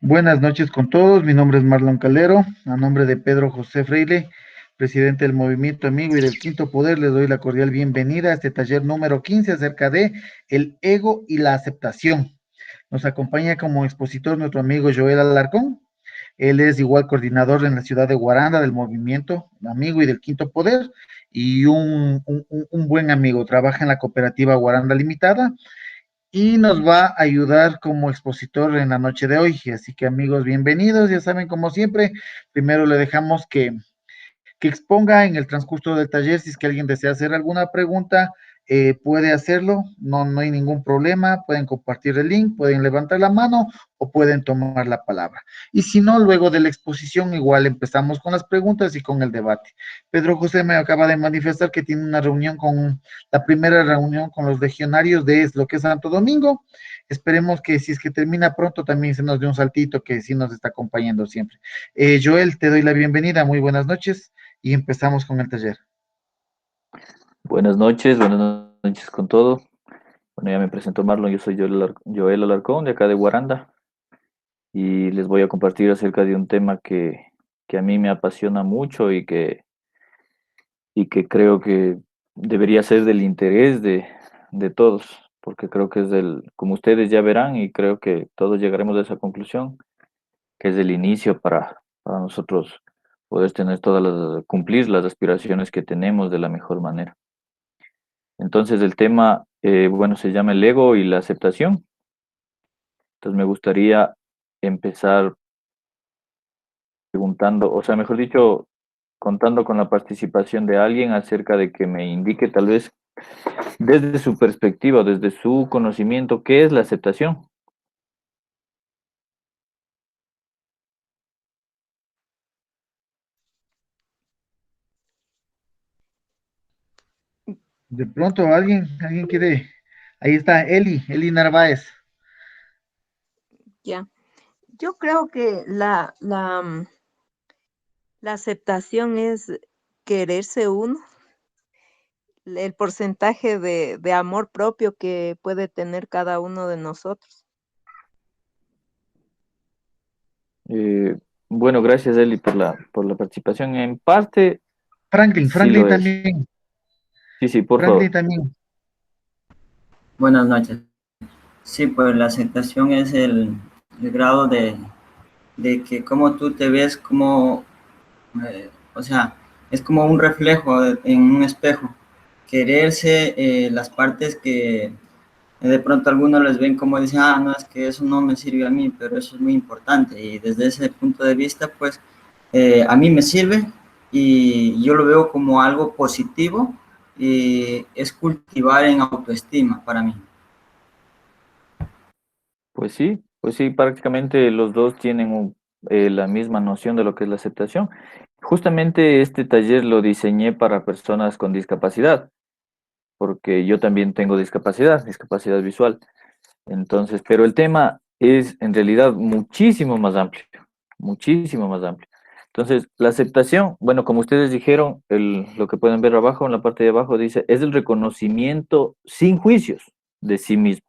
Buenas noches con todos, mi nombre es Marlon Calero, a nombre de Pedro José Freire, presidente del Movimiento Amigo y del Quinto Poder, les doy la cordial bienvenida a este taller número 15 acerca de el ego y la aceptación. Nos acompaña como expositor nuestro amigo Joel Alarcón. Él es igual coordinador en la ciudad de Guaranda del Movimiento Amigo y del Quinto Poder y un buen amigo. Trabaja en la cooperativa Guaranda Limitada y nos va a ayudar como expositor en la noche de hoy. Así que amigos, bienvenidos. Ya saben, como siempre, primero le dejamos que exponga en el transcurso del taller. Si es que alguien desea hacer alguna pregunta, puede hacerlo, no hay ningún problema. Pueden compartir el link, pueden levantar la mano o pueden tomar la palabra. Y si no, luego de la exposición, igual empezamos con las preguntas y con el debate. Pedro José me acaba de manifestar que tiene una reunión con la primera reunión con los legionarios de lo que es Santo Domingo. Esperemos que si es que termina pronto también se nos dé un saltito que sí nos está acompañando siempre. Joel, te doy la bienvenida. Muy buenas noches y empezamos con el taller. Buenas noches con todo. Bueno, ya me presento Marlon, yo soy Joel Alarcón de acá de Guaranda y les voy a compartir acerca de un tema que a mí me apasiona mucho y que creo que debería ser del interés de todos, porque creo que como ustedes ya verán y creo que todos llegaremos a esa conclusión, que es el inicio para nosotros poder tener cumplir las aspiraciones que tenemos de la mejor manera. Entonces el tema, bueno, se llama el ego y la aceptación. Entonces me gustaría empezar preguntando, o sea, mejor dicho, contando con la participación de alguien acerca de que me indique tal vez desde su perspectiva, desde su conocimiento, qué es la aceptación. De pronto alguien quiere. Ahí está Eli Narváez. Ya, yo creo que la aceptación es quererse uno, el porcentaje de amor propio que puede tener cada uno de nosotros. Eh, bueno, gracias Eli por la participación. En parte sí Franklin lo es. también. Sí, sí, por Franklin favor. también. Buenas noches. Sí, pues la aceptación es el grado de que como tú te ves como, o sea, es como un reflejo en un espejo. Quererse las partes que de pronto algunos les ven como dicen, ah, no, es que eso no me sirve a mí, pero eso es muy importante. Y desde ese punto de vista, pues a mí me sirve y yo lo veo como algo positivo y es cultivar en autoestima para mí. Pues sí, prácticamente los dos tienen la misma noción de lo que es la aceptación. Justamente este taller lo diseñé para personas con discapacidad, porque yo también tengo discapacidad visual. Entonces, pero el tema es en realidad muchísimo más amplio, muchísimo más amplio. Entonces, la aceptación, bueno, como ustedes dijeron, lo que pueden ver abajo, en la parte de abajo, dice, es el reconocimiento sin juicios de sí mismo.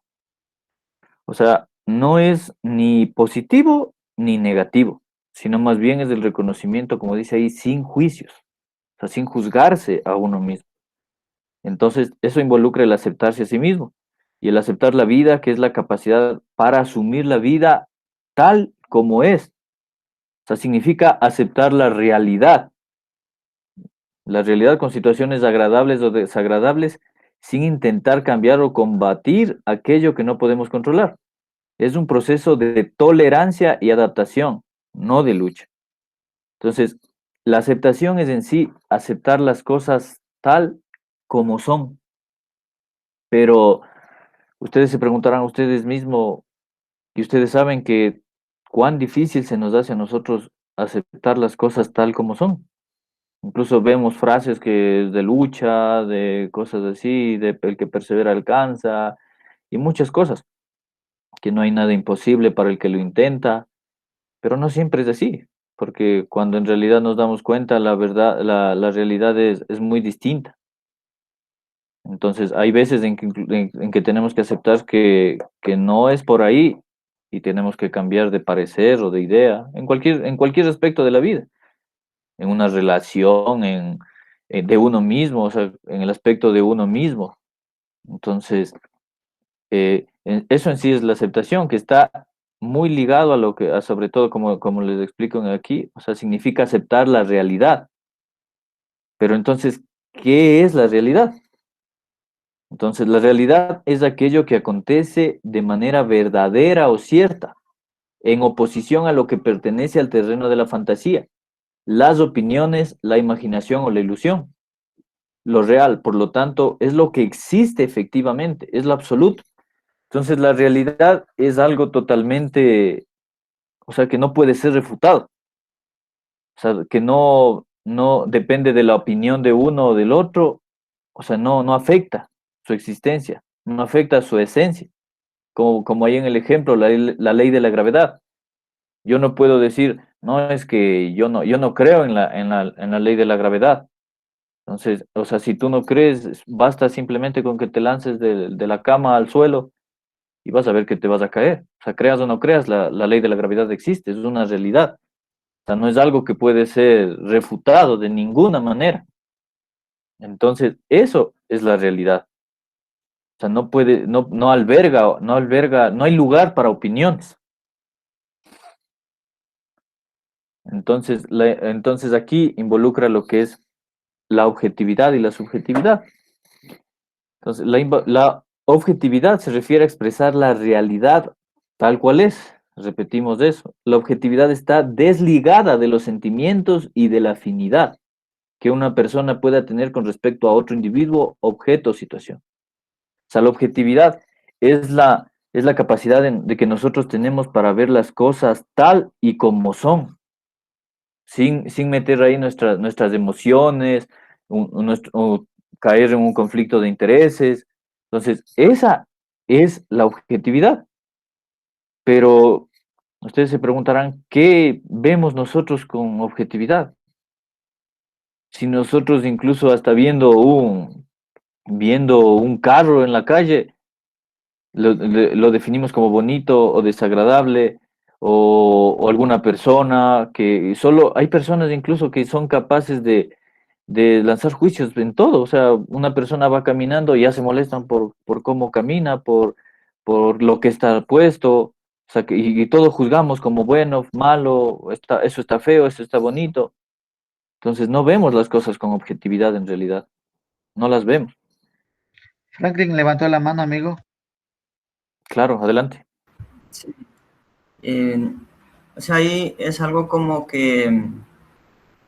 O sea, no es ni positivo ni negativo, sino más bien es el reconocimiento, como dice ahí, sin juicios, o sea, sin juzgarse a uno mismo. Entonces, eso involucra el aceptarse a sí mismo y el aceptar la vida, que es la capacidad para asumir la vida tal como es. O sea, significa aceptar la realidad con situaciones agradables o desagradables, sin intentar cambiar o combatir aquello que no podemos controlar. Es un proceso de tolerancia y adaptación, no de lucha. Entonces, la aceptación es en sí aceptar las cosas tal como son, pero ustedes se preguntarán a ustedes mismos y ustedes saben que cuán difícil se nos hace a nosotros aceptar las cosas tal como son. Incluso vemos frases que es de lucha, de cosas así, de el que persevera alcanza y muchas cosas, que no hay nada imposible para el que lo intenta. Pero no siempre es así, porque cuando en realidad nos damos cuenta, la verdad, la realidad es muy distinta. Entonces, hay veces en que tenemos que aceptar que no es por ahí y tenemos que cambiar de parecer o de idea en cualquier aspecto de la vida, en una relación, de uno mismo, o sea, en el aspecto de uno mismo. Entonces, eso en sí es la aceptación, que está muy ligado a lo que, sobre todo como les explico aquí, o sea, significa aceptar la realidad. Pero entonces, ¿qué es la realidad? Entonces, la realidad es aquello que acontece de manera verdadera o cierta, en oposición a lo que pertenece al terreno de la fantasía, las opiniones, la imaginación o la ilusión. Lo real, por lo tanto, es lo que existe efectivamente, es lo absoluto. Entonces, la realidad es algo totalmente, o sea, que no puede ser refutado, o sea, que no depende de la opinión de uno o del otro, o sea, no afecta su existencia, no afecta su esencia, como ahí en el ejemplo, la ley de la gravedad. Yo no puedo decir, no, es que yo no creo en la ley de la gravedad. Entonces, o sea, si tú no crees, basta simplemente con que te lances de la cama al suelo y vas a ver que te vas a caer. O sea, creas o no creas, la ley de la gravedad existe, es una realidad. O sea, no es algo que puede ser refutado de ninguna manera. Entonces, eso es la realidad. O sea, no puede, no alberga, no hay lugar para opiniones. Entonces aquí involucra lo que es la objetividad y la subjetividad. Entonces, la objetividad se refiere a expresar la realidad tal cual es. Repetimos eso. La objetividad está desligada de los sentimientos y de la afinidad que una persona pueda tener con respecto a otro individuo, objeto o situación. O sea, la objetividad es la capacidad de que nosotros tenemos para ver las cosas tal y como son, sin meter ahí nuestras emociones, o caer en un conflicto de intereses. Entonces, esa es la objetividad. Pero ustedes se preguntarán, ¿qué vemos nosotros con objetividad? Si nosotros incluso hasta viendo un carro en la calle, lo definimos como bonito o desagradable, o alguna persona que solo, hay personas incluso que son capaces de lanzar juicios en todo, o sea, una persona va caminando y ya se molestan por cómo camina, por lo que está puesto, o sea, y todo juzgamos como bueno, malo, eso está feo, eso está bonito, entonces no vemos las cosas con objetividad en realidad, no las vemos. Franklin levantó la mano, amigo. Claro, adelante. Sí. Eh, o sea, ahí es algo como que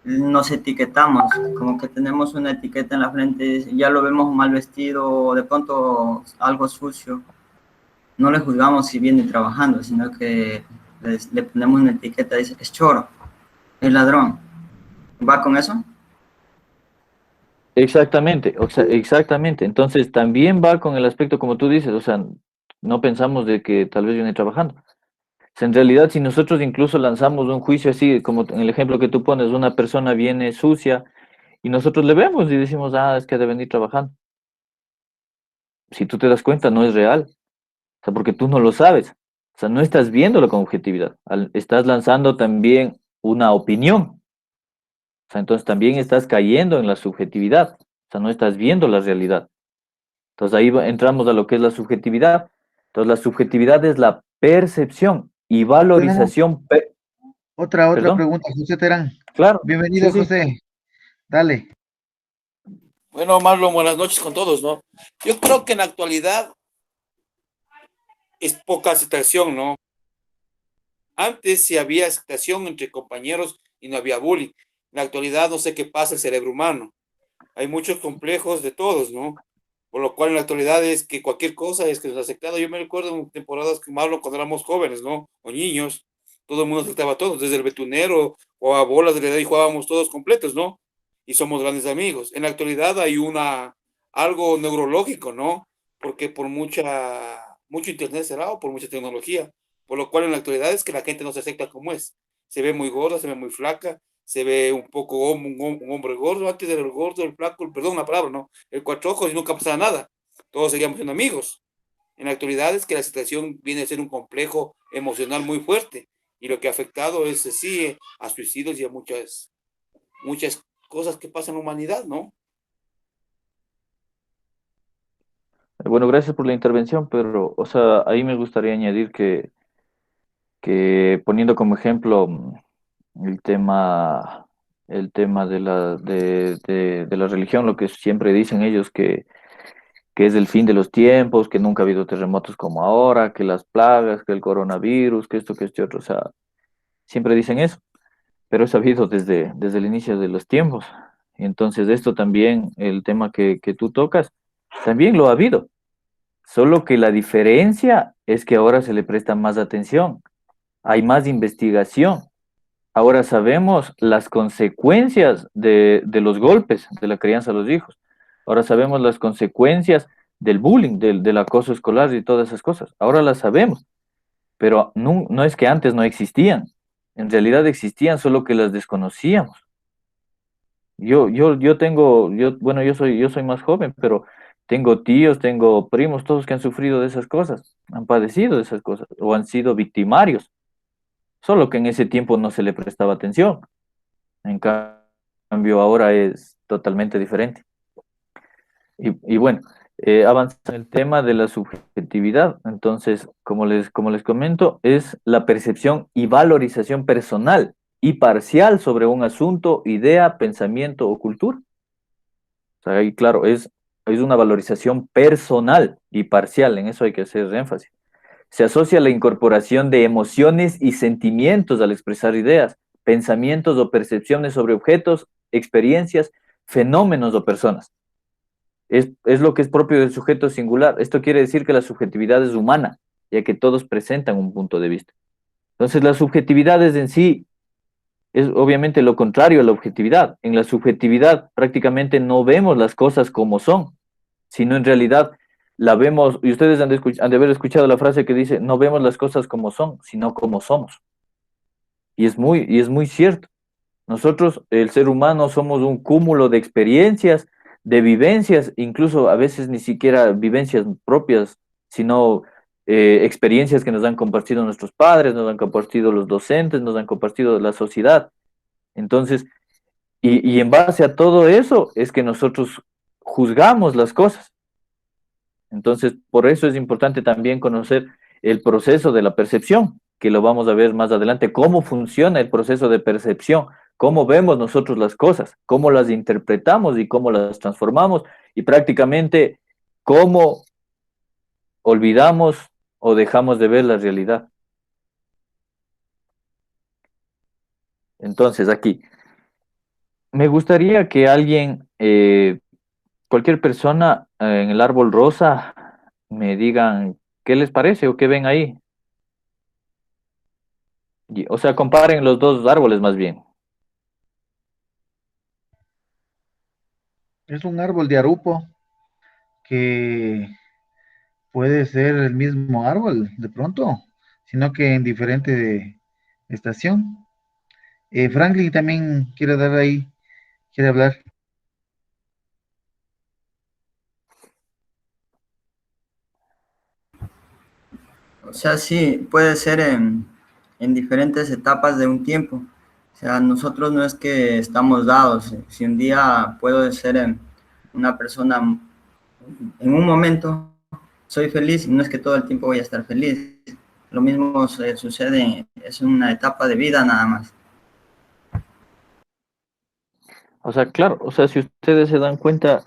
nos etiquetamos, como que tenemos una etiqueta en la frente, ya lo vemos mal vestido o de pronto algo sucio. No le juzgamos si viene trabajando, sino que le ponemos una etiqueta, dice, es choro, es ladrón. ¿Va con eso? Exactamente, o sea, exactamente. Entonces también va con el aspecto como tú dices, o sea, no pensamos de que tal vez viene trabajando. O sea, en realidad, si nosotros incluso lanzamos un juicio así, como en el ejemplo que tú pones, una persona viene sucia y nosotros le vemos y decimos, ah, es que ha de venir trabajando. Si tú te das cuenta, no es real, o sea, porque tú no lo sabes. O sea, no estás viéndolo con objetividad. Estás lanzando también una opinión. O sea, entonces también estás cayendo en la subjetividad. O sea, no estás viendo la realidad. Entonces ahí entramos a lo que es la subjetividad. Entonces la subjetividad es la percepción y Tenemos valorización. otra Perdón, pregunta, José Terán. claro, sí, Bienvenido, sí. José. Dale. Bueno, Marlon, buenas noches con todos, ¿no? Yo creo que en la actualidad es poca aceptación, ¿no? Antes sí había aceptación entre compañeros y no había bullying. En la actualidad no sé qué pasa el cerebro humano. Hay muchos complejos de todos, ¿no? Por lo cual en la actualidad es que cualquier cosa es que nos ha aceptado. Yo me recuerdo en temporadas que Marlon cuando éramos jóvenes, ¿no? O niños, todo el mundo aceptaba a todos, desde el betunero o a bolas de la edad y jugábamos todos completos, ¿no? Y somos grandes amigos. En la actualidad hay algo neurológico, ¿no? Porque mucho internet será o por mucha tecnología. Por lo cual en la actualidad es que la gente no se acepta como es. Se ve muy gorda, se ve muy flaca, se ve un poco un hombre gordo, antes era el gordo, el flaco, perdón, una palabra, ¿no? El cuatro ojos y nunca pasaba nada. Todos seguíamos siendo amigos. En la actualidad es que la situación viene a ser un complejo emocional muy fuerte, y lo que ha afectado es, sí, a suicidios y a muchas cosas que pasan en la humanidad, ¿no? Bueno, gracias por la intervención, pero, o sea, ahí me gustaría añadir que poniendo como ejemplo el el tema de la religión, lo que siempre dicen ellos que es el fin de los tiempos, que nunca ha habido terremotos como ahora, que las plagas, que el coronavirus, que esto, que este otro, o sea, siempre dicen eso, pero es sabido desde el inicio de los tiempos. Y entonces esto también, el tema que tú tocas, también lo ha habido, solo que la diferencia es que ahora se le presta más atención, hay más investigación. Ahora sabemos las consecuencias de los golpes, de la crianza de los hijos. Ahora sabemos las consecuencias del bullying, del acoso escolar y todas esas cosas. Ahora las sabemos, pero no es que antes no existían. En realidad existían, solo que las desconocíamos. Bueno, yo soy más joven, pero tengo tíos, tengo primos, todos que han sufrido de esas cosas, han padecido de esas cosas o han sido victimarios, solo que en ese tiempo no se le prestaba atención. En cambio, ahora es totalmente diferente. Y bueno, avanza el tema de la subjetividad. Entonces, como les comento, es la percepción y valorización personal y parcial sobre un asunto, idea, pensamiento o cultura. O sea, ahí, claro, es una valorización personal y parcial, en eso hay que hacer énfasis. Se asocia la incorporación de emociones y sentimientos al expresar ideas, pensamientos o percepciones sobre objetos, experiencias, fenómenos o personas. Es lo que es propio del sujeto singular. Esto quiere decir que la subjetividad es humana, ya que todos presentan un punto de vista. Entonces, la subjetividad es en sí, es obviamente lo contrario a la objetividad. En la subjetividad prácticamente no vemos las cosas como son, sino en realidad la vemos, y ustedes han de haber escuchado la frase que dice, no vemos las cosas como son, sino como somos. Y es muy cierto. Nosotros, el ser humano, somos un cúmulo de experiencias, de vivencias, incluso a veces ni siquiera vivencias propias, sino experiencias que nos han compartido nuestros padres, nos han compartido los docentes, nos han compartido la sociedad. Entonces, y en base a todo eso es que nosotros juzgamos las cosas. Entonces, por eso es importante también conocer el proceso de la percepción, que lo vamos a ver más adelante, cómo funciona el proceso de percepción, cómo vemos nosotros las cosas, cómo las interpretamos y cómo las transformamos y prácticamente cómo olvidamos o dejamos de ver la realidad. Entonces, aquí, me gustaría que alguien, cualquier persona en el árbol rosa, me digan qué les parece o qué ven ahí. O sea, comparen los dos árboles más bien. Es un árbol de arupo que puede ser el mismo árbol de pronto, sino que en diferente estación. Franklin también quiere dar ahí, quiere hablar. O sea, sí, puede ser en diferentes etapas de un tiempo. O sea, nosotros no es que estamos dados. Si un día puedo ser una persona en un momento, soy feliz, no es que todo el tiempo voy a estar feliz. Lo mismo sucede, es una etapa de vida nada más. O sea, claro, o sea, si ustedes se dan cuenta,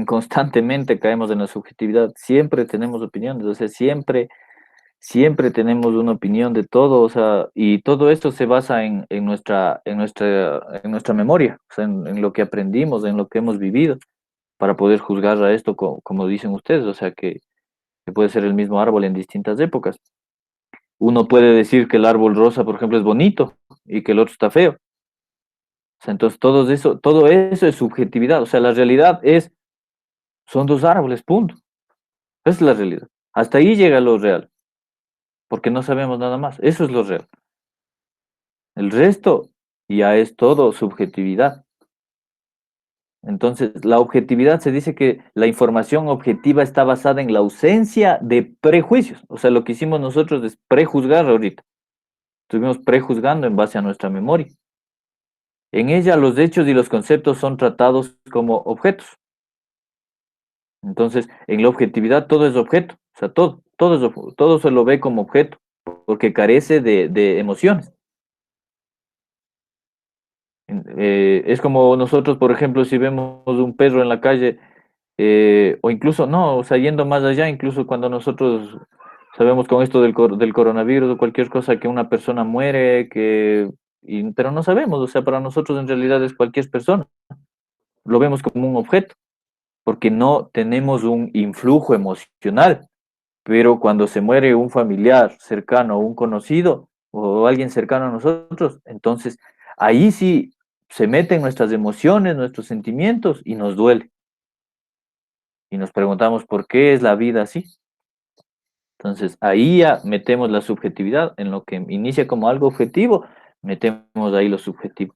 constantemente caemos en la subjetividad, siempre tenemos opiniones, o sea, siempre tenemos una opinión de todo, o sea, y todo esto se basa en nuestra memoria, o sea, en lo que aprendimos, en lo que hemos vivido, para poder juzgar a esto como dicen ustedes, o sea, que puede ser el mismo árbol en distintas épocas. Uno puede decir que el árbol rosa, por ejemplo, es bonito y que el otro está feo. O sea, entonces todo eso es subjetividad. O sea, la realidad son dos árboles, punto. Esa es la realidad. Hasta ahí llega lo real, porque no sabemos nada más. Eso es lo real. El resto ya es todo subjetividad. Entonces, la objetividad se dice que la información objetiva está basada en la ausencia de prejuicios. O sea, lo que hicimos nosotros es prejuzgar ahorita. Estuvimos prejuzgando en base a nuestra memoria. En ella los hechos y los conceptos son tratados como objetos. Entonces, en la objetividad todo es objeto. O sea, todo se lo ve como objeto, porque carece de emociones. Es como nosotros, por ejemplo, si vemos un perro en la calle, o incluso, no, o sea, yendo más allá, incluso cuando nosotros sabemos con esto del coronavirus o cualquier cosa que una persona muere, pero no sabemos, o sea, para nosotros en realidad es cualquier persona, lo vemos como un objeto, porque no tenemos un influjo emocional, pero cuando se muere un familiar cercano o un conocido o alguien cercano a nosotros, entonces ahí sí se meten nuestras emociones, nuestros sentimientos y nos duele. Y nos preguntamos por qué es la vida así. Entonces ahí ya metemos la subjetividad en lo que inicia como algo objetivo, metemos ahí lo subjetivo.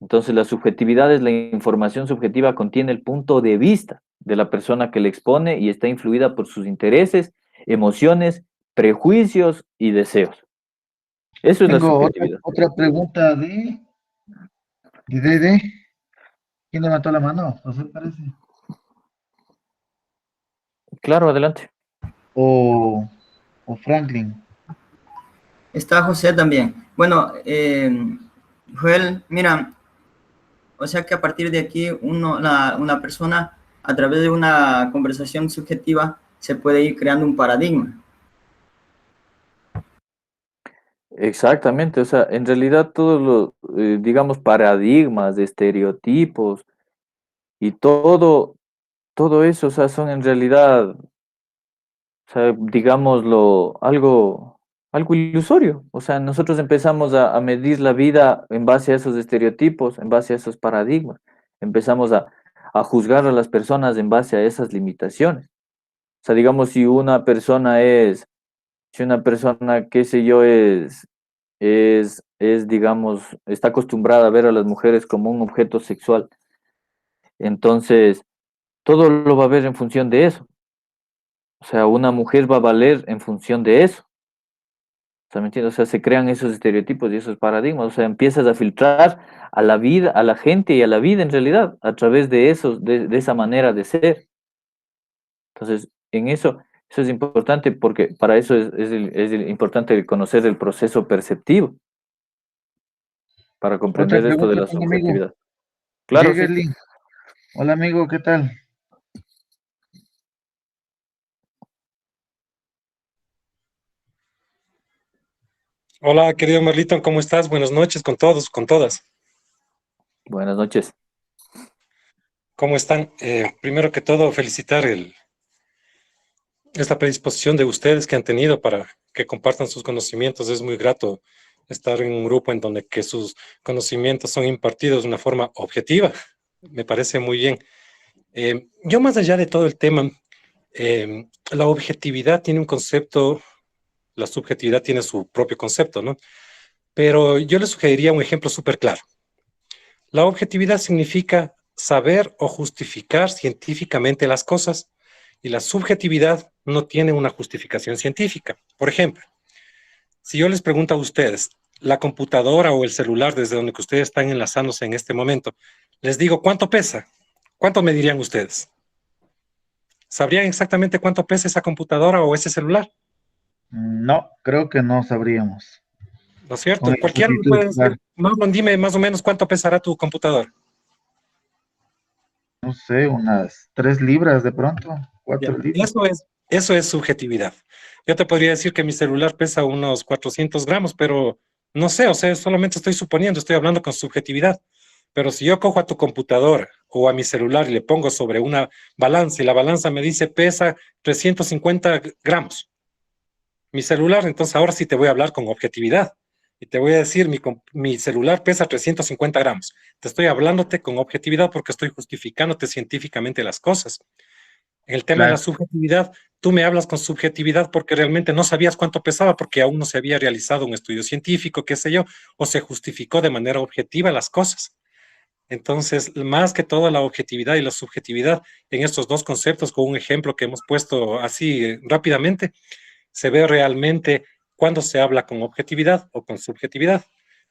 Entonces la subjetividad es la información subjetiva, contiene el punto de vista de la persona que le expone y está influida por sus intereses, emociones, prejuicios y deseos. Eso es la Tengo subjetividad. otra pregunta de, ¿quién levantó la mano? José parece. Claro, adelante. O, o Franklin. Está José también. Bueno, Joel, mira, o sea que a partir de aquí una persona a través de una conversación subjetiva se puede ir creando un paradigma. Exactamente, o sea, en realidad todos los, digamos, paradigmas, de estereotipos y todo eso, o sea, son en realidad, o sea, digámoslo, algo ilusorio. O sea, nosotros empezamos a medir la vida en base a esos estereotipos, en base a esos paradigmas. Empezamos a juzgar a las personas en base a esas limitaciones. O sea, digamos, si una persona, qué sé yo, digamos, está acostumbrada a ver a las mujeres como un objeto sexual, entonces todo lo va a ver en función de eso. O sea, una mujer va a valer en función de eso. O sea, ¿me entiendes? O sea, se crean esos estereotipos y esos paradigmas. O sea, empiezas a filtrar a la vida, a la gente y a la vida en realidad, a través de de esa manera de ser. Entonces, eso es importante porque para eso importante conocer el proceso perceptivo, para Otra comprender esto de pregunta, la tengo amigo. subjetividad. Claro, sí. Jägerli. Hola amigo, ¿qué tal? Hola, querido Marlito, ¿cómo estás? Buenas noches con todos, con todas. Buenas noches. ¿Cómo están? Primero que todo, felicitar esta predisposición de ustedes que han tenido para que compartan sus conocimientos. Es muy grato estar en un grupo en donde que sus conocimientos son impartidos de una forma objetiva. Me parece muy bien. Yo más allá de todo el tema, la objetividad tiene un concepto, la subjetividad tiene su propio concepto, ¿no? Pero yo les sugeriría un ejemplo súper claro. La objetividad significa saber o justificar científicamente las cosas y la subjetividad no tiene una justificación científica. Por ejemplo, si yo les pregunto a ustedes, la computadora o el celular desde donde que ustedes están enlazándose en este momento, les digo, ¿cuánto pesa? ¿Cuánto me dirían ustedes? ¿Sabrían exactamente cuánto pesa esa computadora o ese celular? No, creo que no sabríamos. ¿No es Con cierto? Cualquiera me exactitud, puede decir, claro. Marlon, dime más o menos cuánto pesará tu computadora. No sé, unas 3 libras de pronto, Ya, 4 libras. eso es subjetividad. Yo te podría decir que mi celular pesa unos 400 gramos, pero no sé, o sea, solamente estoy suponiendo, estoy hablando con subjetividad. Pero si yo cojo a tu computadora o a mi celular y le pongo sobre una balanza y la balanza me dice pesa 350 gramos, mi celular, entonces ahora sí te voy a hablar con objetividad. Y te voy a decir, mi celular pesa 350 gramos. Te estoy hablándote con objetividad porque estoy justificándote científicamente las cosas. En el tema de la Claro, subjetividad, tú me hablas con subjetividad porque realmente no sabías cuánto pesaba, porque aún no se había realizado un estudio científico, qué sé yo, o se justificó de manera objetiva las cosas. Entonces, más que todo la objetividad y la subjetividad en estos dos conceptos, con un ejemplo que hemos puesto así rápidamente, se ve realmente cuando se habla con objetividad o con subjetividad.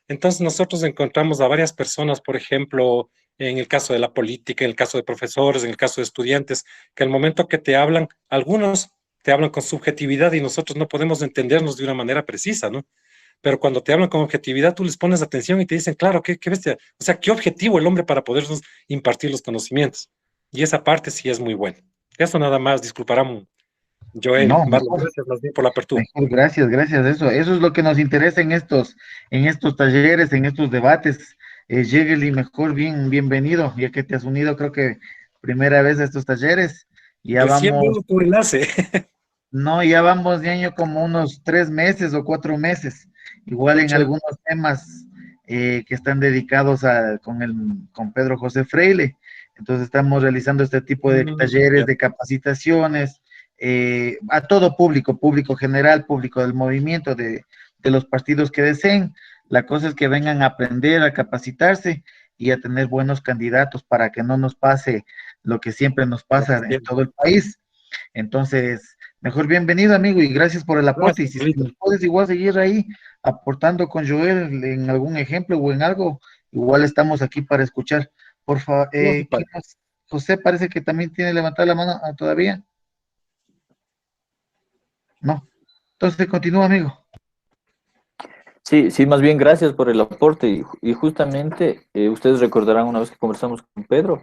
Entonces, nosotros encontramos a varias personas, por ejemplo, en el caso de la política, en el caso de profesores, en el caso de estudiantes, que al momento que te hablan, algunos te hablan con subjetividad y nosotros no podemos entendernos de una manera precisa, ¿no? Pero cuando te hablan con objetividad, tú les pones atención y te dicen, claro, qué bestia, o sea, qué objetivo el hombre para podernos impartir los conocimientos. Y esa parte sí es muy buena. Eso nada más, disculparán, Joel, No, Marlon, mejor. gracias más bien por la apertura. Mejor, gracias, gracias. Eso es lo que nos interesa en estos talleres, en estos debates. Yegeli, mejor bienvenido, ya que te has unido, creo que primera vez a estos talleres. Ya Recién vamos, vemos tu enlace. no, ya vamos de año como unos 3 meses o 4 meses. Igual en Pucha, algunos temas que están dedicados con Pedro José Freile. Entonces estamos realizando este tipo de talleres, ya. de capacitaciones, a todo público, público general, público del movimiento, de los partidos que deseen. La cosa es que vengan a aprender, a capacitarse y a tener buenos candidatos para que no nos pase lo que siempre nos pasa en todo el país. Entonces, mejor bienvenido, amigo, y gracias por el aporte. Y Gracias, si Carlitos. nos puedes igual seguir ahí aportando con Joel en algún ejemplo o en algo, igual estamos aquí para escuchar. Por favor, No, sí, ¿quién más? José parece que también tiene levantada la mano todavía. No. Entonces, continúa, amigo. Sí, sí, más bien gracias por el aporte y justamente ustedes recordarán una vez que conversamos con Pedro,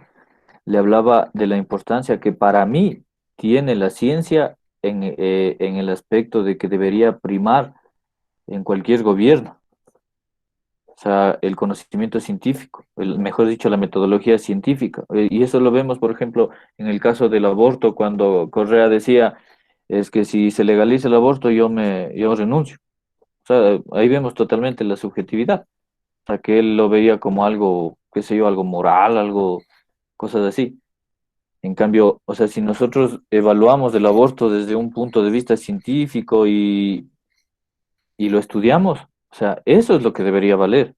le hablaba de la importancia que para mí tiene la ciencia en el aspecto de que debería primar en cualquier gobierno. O sea, el conocimiento científico, mejor dicho, la metodología científica. Y eso lo vemos, por ejemplo, en el caso del aborto, cuando Correa decía, es que si se legaliza el aborto, yo renuncio. O sea, ahí vemos totalmente la subjetividad. O sea, que él lo veía como algo, qué sé yo, algo moral, algo, cosas así. En cambio, o sea, si nosotros evaluamos el aborto desde un punto de vista científico y lo estudiamos, o sea, eso es lo que debería valer,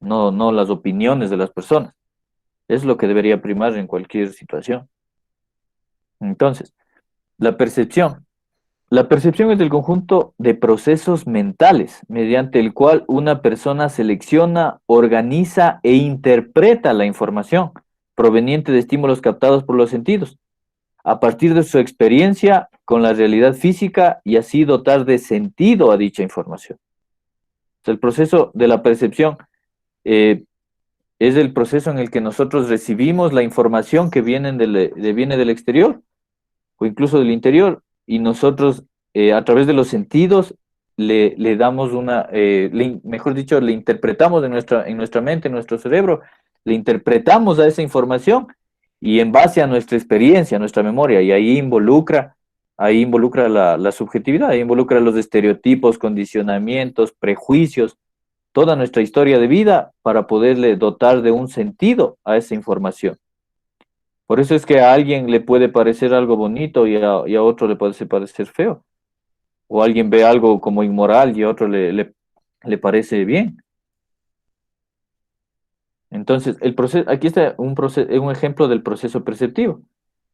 no las opiniones de las personas. Es lo que debería primar en cualquier situación. Entonces, la percepción. La percepción es el conjunto de procesos mentales mediante el cual una persona selecciona, organiza e interpreta la información proveniente de estímulos captados por los sentidos, a partir de su experiencia con la realidad física y así dotar de sentido a dicha información. O sea, el proceso de la percepción eh, es el proceso en el que nosotros recibimos la información que viene del exterior o incluso del interior, y nosotros a través de los sentidos le damos mejor dicho, le interpretamos en nuestra mente, en nuestro cerebro, le interpretamos a esa información y en base a nuestra experiencia, a nuestra memoria, y ahí involucra la subjetividad, ahí involucra los estereotipos, condicionamientos, prejuicios, toda nuestra historia de vida para poderle dotar de un sentido a esa información. Por eso es que a alguien le puede parecer algo bonito y a otro le puede parecer feo. O alguien ve algo como inmoral y a otro le parece bien. Entonces, aquí está un ejemplo del proceso perceptivo. O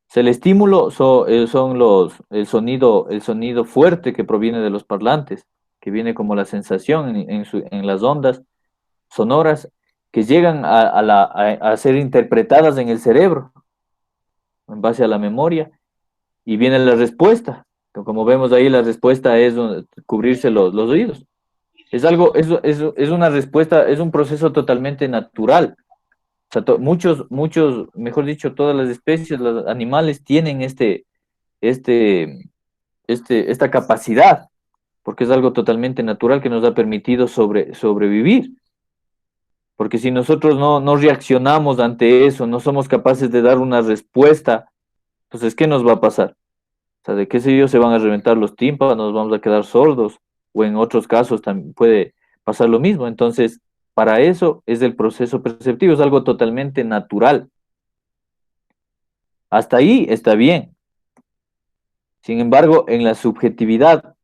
sea, el estímulo son el sonido fuerte que proviene de los parlantes, que viene como la sensación en las ondas sonoras que llegan a ser interpretadas en el cerebro en base a la memoria. Y viene la respuesta. Como vemos ahí, la respuesta es cubrirse los oídos. Es una respuesta, es un proceso totalmente natural. O sea, mejor dicho, todas las especies, los animales tienen este, esta capacidad, porque es algo totalmente natural que nos ha permitido sobrevivir. Porque si nosotros no reaccionamos ante eso, no somos capaces de dar una respuesta, entonces, ¿qué nos va a pasar? O sea, de qué sé yo, se van a reventar los tímpanos, vamos a quedar sordos, o en otros casos también puede pasar lo mismo. Entonces, para eso es el proceso perceptivo, es algo totalmente natural. Hasta ahí está bien. Sin embargo, en la subjetividad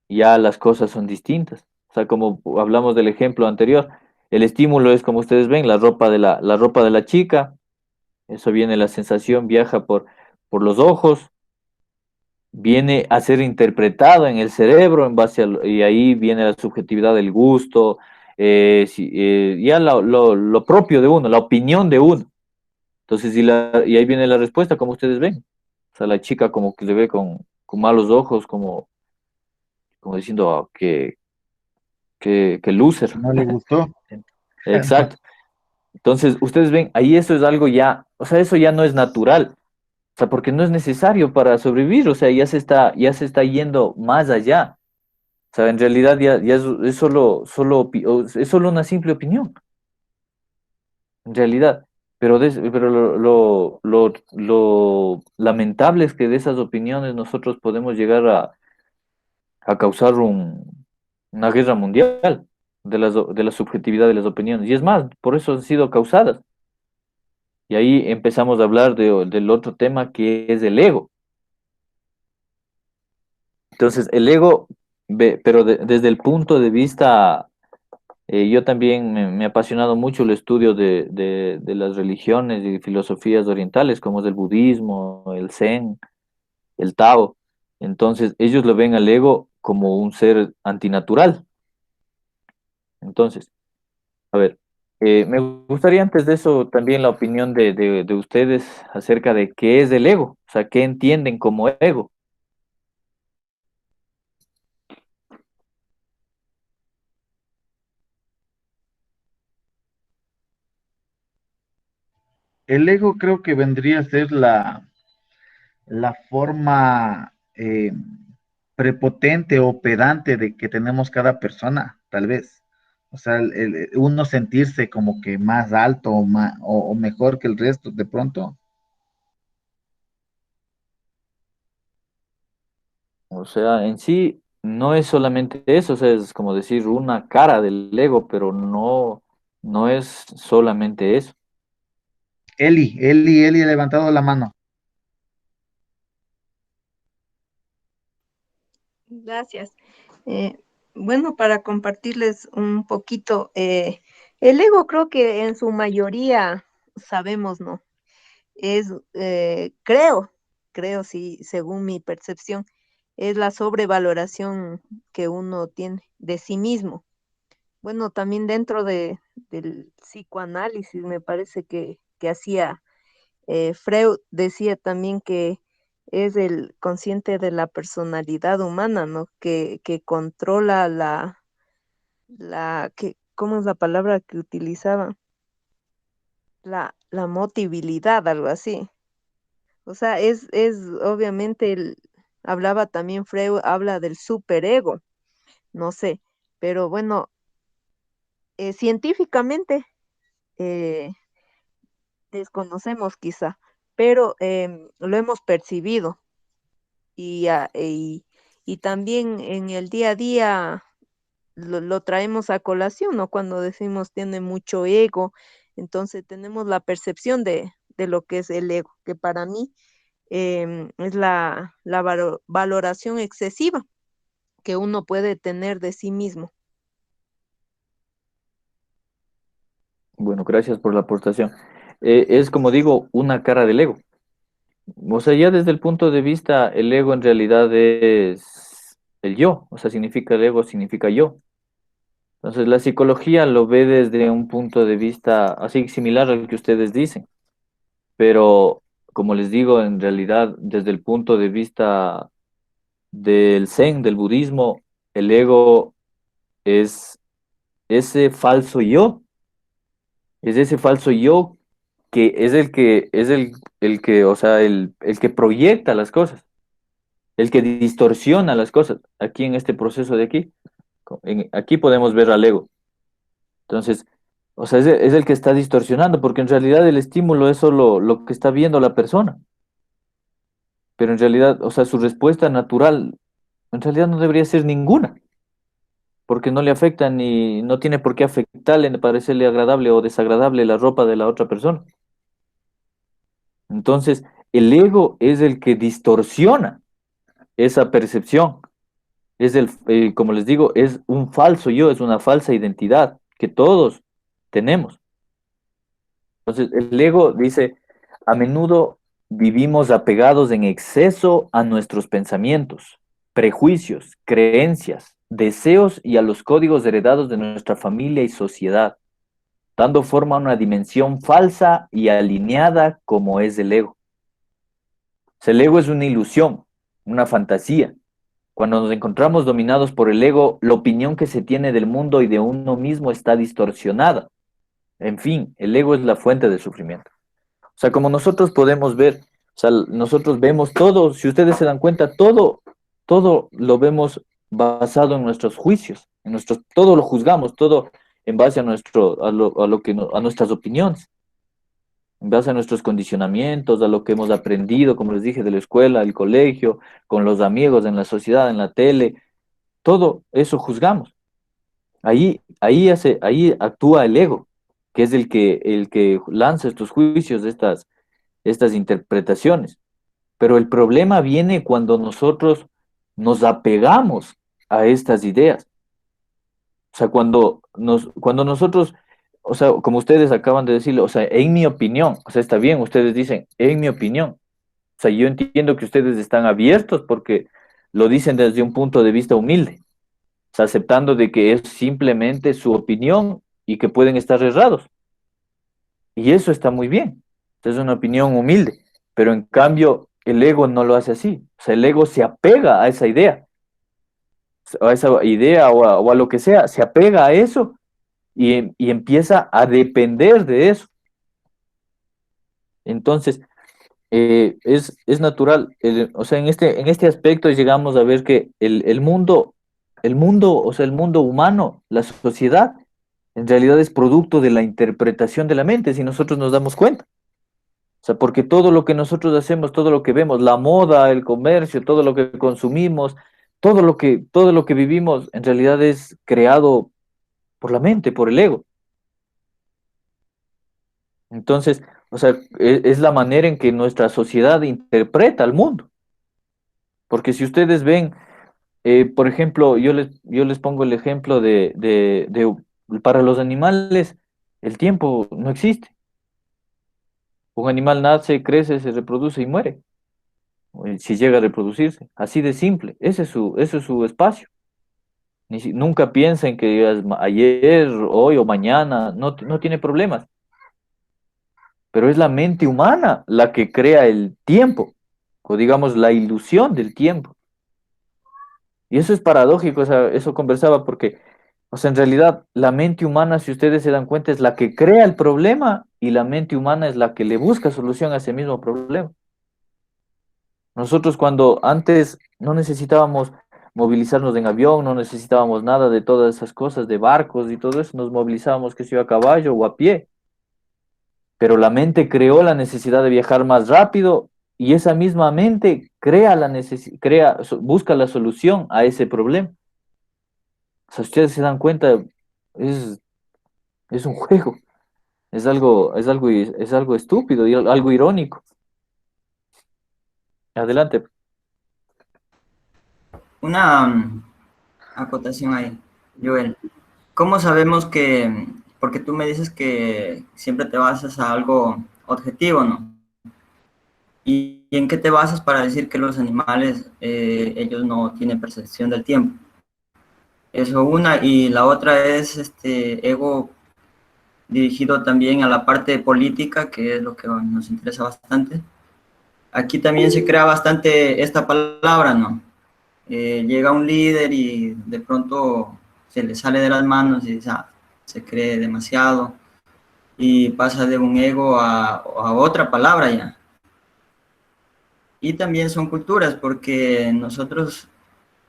ya las cosas son distintas. O sea, como hablamos del ejemplo anterior, el estímulo es, como ustedes ven, la ropa de la chica, eso viene, la sensación viaja por los ojos, viene a ser interpretado en el cerebro y ahí viene la subjetividad del gusto, ya lo propio de uno, la opinión de uno. Entonces, y ahí viene la respuesta, como ustedes ven. O sea, la chica como que le ve con malos ojos, como diciendo que loser. No le gustó. Exacto. Entonces, ustedes ven, ahí eso es algo ya, o sea, eso ya no es natural. O sea, porque no es necesario para sobrevivir, o sea, ya se está yendo más allá. O sea, en realidad ya es es solo una simple opinión, en realidad. Pero lo lamentable es que de esas opiniones nosotros podemos llegar a causar una guerra mundial de la subjetividad de las opiniones. Y es más, por eso han sido causadas. Y ahí empezamos a hablar del otro tema que es el ego. Entonces, el ego, pero desde el punto de vista, yo también me ha apasionado mucho el estudio de las religiones y filosofías orientales, como es el budismo, el zen, el tao. Entonces, ellos lo ven al ego como un ser antinatural. Entonces, a ver, me gustaría antes de eso también la opinión de ustedes acerca de qué es el ego, o sea, qué entienden como ego. El ego creo que vendría a ser la forma prepotente o pedante de que tenemos cada persona, tal vez. O sea, uno sentirse como que más alto o mejor que el resto de pronto. O sea, en sí no es solamente eso, o sea, es como decir una cara del ego, pero no es solamente eso. Eli ha levantado la mano. Gracias. Eh, bueno, para compartirles un poquito, el ego creo que en su mayoría sabemos, ¿no? Es, creo, sí, según mi percepción, es la sobrevaloración que uno tiene de sí mismo. Bueno, también dentro del psicoanálisis me parece que hacía Freud decía también que es el consciente de la personalidad humana, ¿no? Que controla ¿cómo es la palabra que utilizaba? La motibilidad, algo así. O sea, es obviamente hablaba también Freud, habla del superego, no sé, pero bueno, científicamente eh, desconocemos quizá, pero lo hemos percibido y, y también en el día a día lo traemos a colación, ¿no? Cuando decimos tiene mucho ego, entonces tenemos la percepción de lo que es el ego, que para mí es la valoración excesiva que uno puede tener de sí mismo. Bueno, gracias por la aportación. Es como digo, una cara del ego. O sea, ya desde el punto de vista, el ego en realidad es el yo, o sea, significa el ego, significa yo. Entonces, la psicología lo ve desde un punto de vista así similar al que ustedes dicen, pero como les digo, en realidad, desde el punto de vista del Zen, del budismo, el ego es ese falso yo, es ese falso yo que es el que, o sea, el que proyecta las cosas, el que distorsiona las cosas. Aquí en este proceso de aquí, aquí podemos ver al ego. Entonces, o sea, es el que está distorsionando, porque en realidad el estímulo es solo lo que está viendo la persona, pero en realidad, o sea, su respuesta natural, en realidad no debería ser ninguna, porque no le afecta ni no tiene por qué afectarle, ni parecerle agradable o desagradable la ropa de la otra persona. Entonces, el ego es el que distorsiona esa percepción. Como les digo, es un falso yo, es una falsa identidad que todos tenemos. Entonces, el ego dice, a menudo vivimos apegados en exceso a nuestros pensamientos, prejuicios, creencias, deseos y a los códigos heredados de nuestra familia y sociedad, dando forma a una dimensión falsa y alineada como es el ego. El ego es una ilusión, una fantasía. Cuando nos encontramos dominados por el ego, la opinión que se tiene del mundo y de uno mismo está distorsionada. En fin, el ego es la fuente del sufrimiento. O sea, como nosotros podemos ver, o sea, nosotros vemos todo, si ustedes se dan cuenta, todo lo vemos basado en nuestros juicios, todo lo juzgamos, todo en base a a nuestras opiniones, en base a nuestros condicionamientos, a lo que hemos aprendido, como les dije, de la escuela, del colegio, con los amigos, en la sociedad, en la tele, todo eso juzgamos. Ahí actúa el ego, que es el que lanza estos juicios, estas interpretaciones. Pero el problema viene cuando nosotros nos apegamos a estas ideas. O sea, cuando nosotros, o sea, como ustedes acaban de decirlo, o sea, en mi opinión, o sea, está bien, ustedes dicen, en mi opinión. O sea, yo entiendo que ustedes están abiertos porque lo dicen desde un punto de vista humilde, o sea, aceptando de que es simplemente su opinión y que pueden estar errados. Y eso está muy bien. Es una opinión humilde. Pero en cambio, el ego no lo hace así. O sea, el ego se apega a esa idea o a lo que sea, se apega a eso y empieza a depender de eso. Entonces, es natural. O sea, en este aspecto llegamos a ver que o sea, el mundo humano, la sociedad, en realidad es producto de la interpretación de la mente, si nosotros nos damos cuenta. O sea, porque todo lo que nosotros hacemos, todo lo que vemos, la moda, el comercio, todo lo que consumimos, todo lo que vivimos, en realidad es creado por la mente, por el ego. Entonces, o sea, es la manera en que nuestra sociedad interpreta al mundo. Porque si ustedes ven, por ejemplo, yo les pongo el ejemplo para los animales, el tiempo no existe. Un animal nace, crece, se reproduce y muere. Si llega a reproducirse. Así de simple. Ese es su espacio. Nunca piensen que es ayer, hoy o mañana, no tiene problemas. Pero es la mente humana la que crea el tiempo, o digamos la ilusión del tiempo. Y eso es paradójico, o sea, eso conversaba porque, o sea, en realidad la mente humana, si ustedes se dan cuenta, es la que crea el problema y la mente humana es la que le busca solución a ese mismo problema. Nosotros cuando antes no necesitábamos movilizarnos en avión, no necesitábamos nada de todas esas cosas, de barcos y todo eso, nos movilizábamos, que sea a caballo o a pie. Pero la mente creó la necesidad de viajar más rápido y esa misma mente busca la solución a ese problema. O sea, ustedes se dan cuenta, es, es un juego, es algo estúpido y algo irónico. Adelante. Una acotación ahí, Joel. ¿Cómo sabemos que, porque tú me dices que siempre te basas a algo objetivo, ¿no? ¿Y en qué te basas para decir que los animales, ellos no tienen percepción del tiempo? Eso una, y la otra es este ego dirigido también a la parte política, que es lo que nos interesa bastante. Aquí también se crea bastante esta palabra, ¿no? Llega un líder y de pronto se le sale de las manos y se cree demasiado y pasa de un ego a otra palabra ya. Y también son culturas, porque nosotros,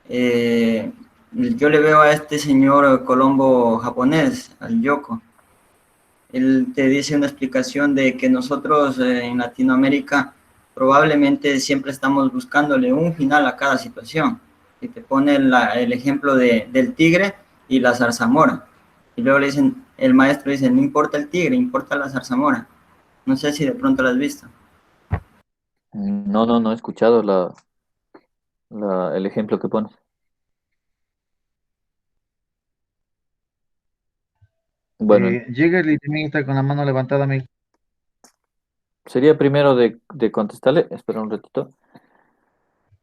yo le veo a este señor Colombo japonés, al Yoko, él te dice una explicación de que nosotros en Latinoamérica probablemente siempre estamos buscándole un final a cada situación. Y te pone el ejemplo del tigre y la zarzamora. Y luego le dicen, el maestro dice, no importa el tigre, importa la zarzamora. No sé si de pronto lo has visto. No he escuchado el ejemplo que pones. Bueno, Jägerli también está con la mano levantada, amigo. sería primero de contestarle, espera un ratito.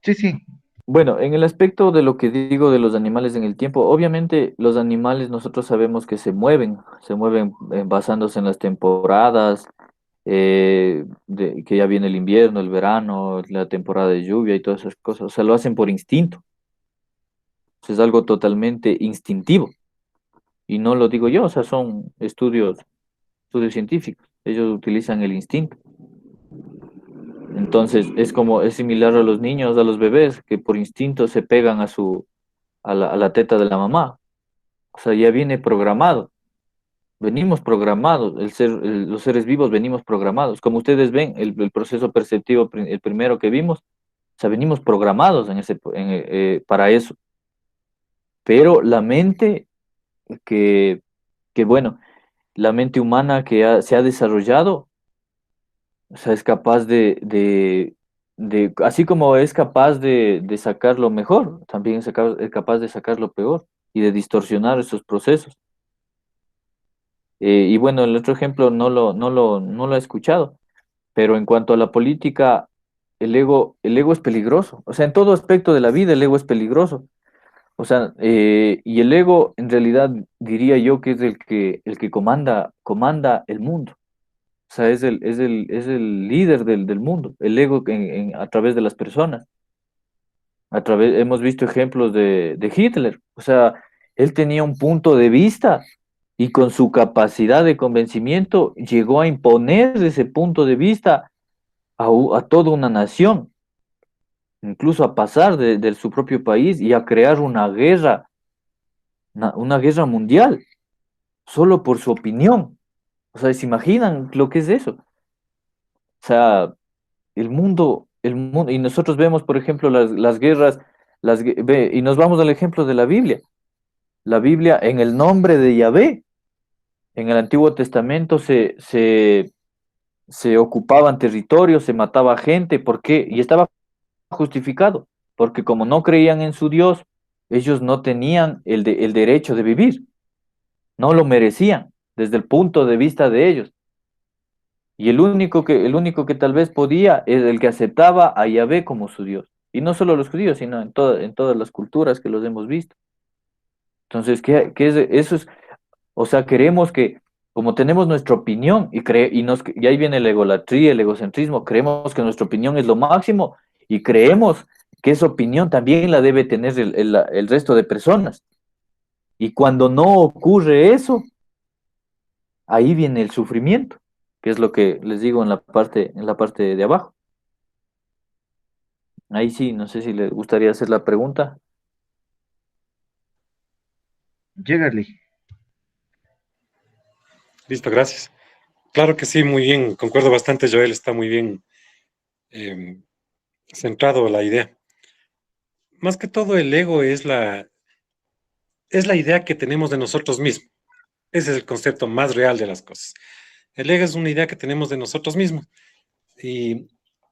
Sí, sí. Bueno, en el aspecto de lo que digo de los animales en el tiempo, obviamente los animales nosotros sabemos que se mueven basándose en las temporadas, que ya viene el invierno, el verano, la temporada de lluvia y todas esas cosas, o sea, lo hacen por instinto, o sea, es algo totalmente instintivo, y no lo digo yo, o sea, son estudios científicos, ellos utilizan el instinto. Entonces, es similar a los niños, a los bebés, que por instinto se pegan a la teta de la mamá. O sea, ya viene programado. Venimos programados, los seres vivos venimos programados. Como ustedes ven, el proceso perceptivo, el primero que vimos, o sea, venimos programados para eso. Pero la mente que, que bueno, la mente humana se ha desarrollado, o sea, es capaz así como es capaz de sacar lo mejor, también es capaz de sacar lo peor y de distorsionar esos procesos. Y bueno, el otro ejemplo no lo he escuchado, pero en cuanto a la política, el ego es peligroso. O sea, en todo aspecto de la vida el ego es peligroso. O sea, y el ego en realidad diría yo que es el que comanda el mundo. O sea, es el líder del mundo, el ego a través de las personas. Hemos visto ejemplos de Hitler. O sea, él tenía un punto de vista y con su capacidad de convencimiento llegó a imponer ese punto de vista a toda una nación, incluso a pasar de su propio país y a crear una guerra mundial, solo por su opinión. O sea, ¿se imaginan lo que es eso? O sea, el mundo, y nosotros vemos, por ejemplo, las guerras, y nos vamos al ejemplo de la Biblia. La Biblia, en el nombre de Yahvé, en el Antiguo Testamento se ocupaban territorios, se mataba gente, ¿por qué? Y estaba justificado, porque como no creían en su Dios, ellos no tenían el derecho de vivir, no lo merecían desde el punto de vista de ellos. Y el único que tal vez podía es el que aceptaba a Yahvé como su Dios. Y no solo los judíos, sino en todas las culturas que los hemos visto. Entonces, ¿qué es eso? O sea, queremos que, como tenemos nuestra opinión y ahí viene la egolatría, el egocentrismo, creemos que nuestra opinión es lo máximo y creemos que esa opinión también la debe tener el resto de personas. Y cuando no ocurre eso, ahí viene el sufrimiento, que es lo que les digo en la parte de abajo. Ahí sí, no sé si les gustaría hacer la pregunta. Jägerli. Listo, gracias. Claro que sí, muy bien. Concuerdo bastante, Joel, está muy bien eh, centrado la idea. Más que todo, el ego es la idea que tenemos de nosotros mismos. Ese es el concepto más real de las cosas. El ego es una idea que tenemos de nosotros mismos. Y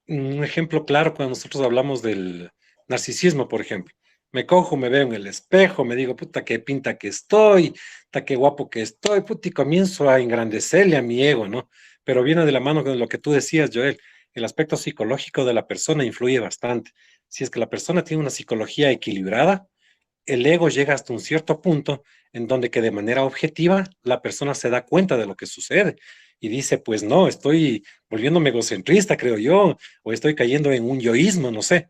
un ejemplo claro, cuando nosotros hablamos del narcisismo, por ejemplo. Me cojo, me veo en el espejo, me digo, puta, qué pinta que estoy, puta, qué guapo que estoy, puta, y comienzo a engrandecerle a mi ego, ¿no? Pero viene de la mano con lo que tú decías, Joel. El aspecto psicológico de la persona influye bastante. Si es que la persona tiene una psicología equilibrada, el ego llega hasta un cierto punto en donde que de manera objetiva la persona se da cuenta de lo que sucede y dice, pues no, estoy volviéndome egocentrista, creo yo, o estoy cayendo en un yoísmo, no sé.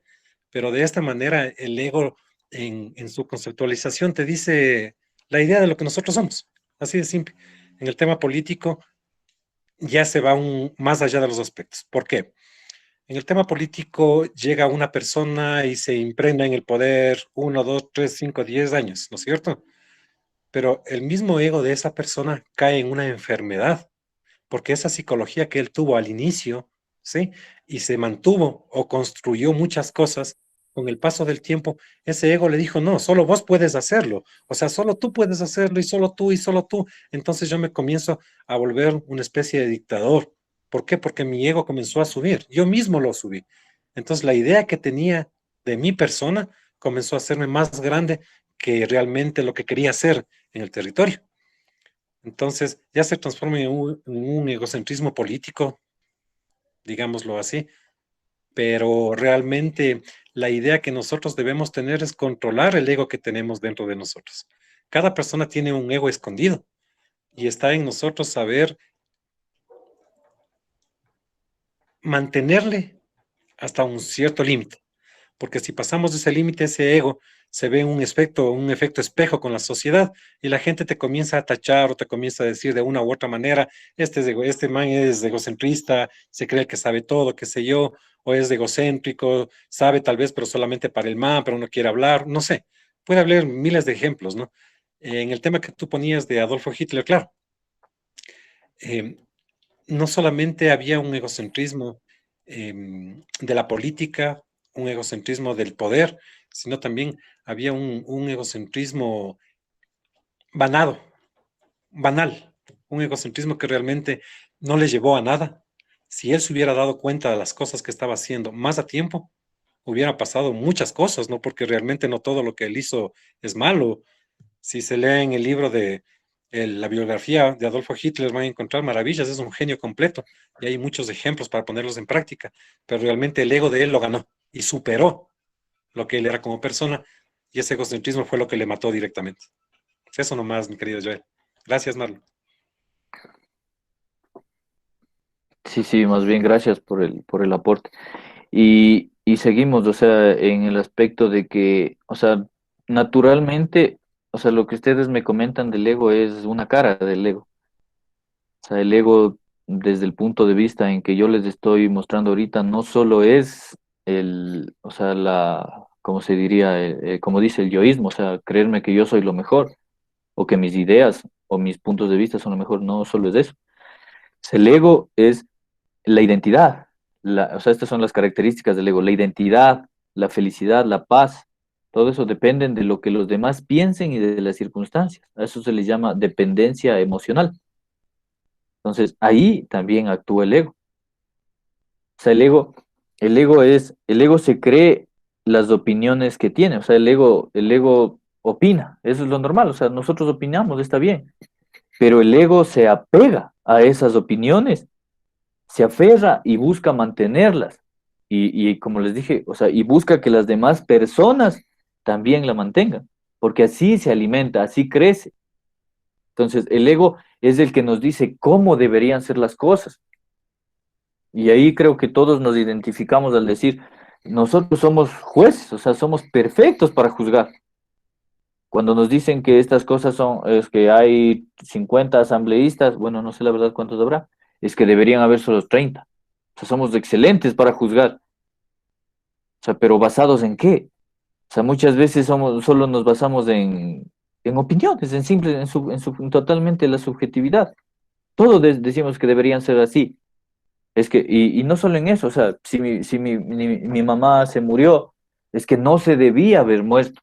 Pero de esta manera el ego en su conceptualización te dice la idea de lo que nosotros somos. Así de simple. En el tema político ya se va más allá de los aspectos. ¿Por qué? En el tema político llega una persona y se impregna en el poder 1, 2, 3, 5, 10 años, ¿no es cierto? Pero el mismo ego de esa persona cae en una enfermedad, porque esa psicología que él tuvo al inicio, ¿sí? Y se mantuvo o construyó muchas cosas, con el paso del tiempo, ese ego le dijo, no, solo vos puedes hacerlo, o sea, solo tú puedes hacerlo y solo tú y solo tú. Entonces yo me comienzo a volver una especie de dictador. ¿Por qué? Porque mi ego comenzó a subir, yo mismo lo subí. Entonces la idea que tenía de mi persona comenzó a hacerme más grande que realmente lo que quería hacer en el territorio. Entonces ya se transforma en un egocentrismo político, digámoslo así, pero realmente la idea que nosotros debemos tener es controlar el ego que tenemos dentro de nosotros. Cada persona tiene un ego escondido y está en nosotros saber mantenerle hasta un cierto límite, porque si pasamos de ese límite, ese ego se ve un efecto espejo con la sociedad y la gente te comienza a tachar o te comienza a decir de una u otra manera, este man es egocentrista, se cree que sabe todo, qué sé yo, o es egocéntrico, sabe tal vez, pero solamente para el man, pero no quiere hablar, no sé. Puede haber miles de ejemplos, ¿no? En el tema que tú ponías de Adolfo Hitler, claro, eh, no solamente había un egocentrismo de la política, un egocentrismo del poder, sino también había un egocentrismo banado, banal, un egocentrismo que realmente no le llevó a nada. Si él se hubiera dado cuenta de las cosas que estaba haciendo más a tiempo, hubiera pasado muchas cosas, ¿no? Porque realmente no todo lo que él hizo es malo. Si se lee en el libro de la biografía de Adolfo Hitler, van a encontrar maravillas, es un genio completo y hay muchos ejemplos para ponerlos en práctica, pero realmente el ego de él lo ganó y superó lo que él era como persona y ese egocentrismo fue lo que le mató directamente. Eso nomás, mi querido Joel. Gracias, Marlon. Sí, sí, más bien gracias por el aporte. Y seguimos, o sea, en el aspecto de que, o sea, naturalmente, o sea, lo que ustedes me comentan del ego es una cara del ego. O sea, el ego, desde el punto de vista en que yo les estoy mostrando ahorita, no solo es o sea, ¿cómo se diría? Como dice el yoísmo, o sea, creerme que yo soy lo mejor, o que mis ideas o mis puntos de vista son lo mejor, no solo es eso. El ego es la identidad, o sea, estas son las características del ego, la identidad, la felicidad, la paz, todo eso dependen de lo que los demás piensen y de las circunstancias. A eso se le llama dependencia emocional. Entonces, ahí también actúa el ego. O sea, el ego se cree las opiniones que tiene, o sea, el ego opina, eso es lo normal, o sea, nosotros opinamos, está bien, pero el ego se apega a esas opiniones, se aferra y busca mantenerlas. Y como les dije, o sea, y busca que las demás personas también la mantengan, porque así se alimenta, así crece. Entonces, el ego es el que nos dice cómo deberían ser las cosas. Y ahí creo que todos nos identificamos al decir, nosotros somos jueces, o sea, somos perfectos para juzgar. Cuando nos dicen que estas cosas es que hay 50 asambleístas, bueno, no sé la verdad cuántos habrá, es que deberían haber solo 30. O sea, somos excelentes para juzgar. O sea, pero ¿basados en qué? O sea, muchas veces solo nos basamos en opiniones, en simple, totalmente la subjetividad. Todos decimos que deberían ser así. Es que, y no solo en eso, o sea, si mi mamá se murió, es que no se debía haber muerto.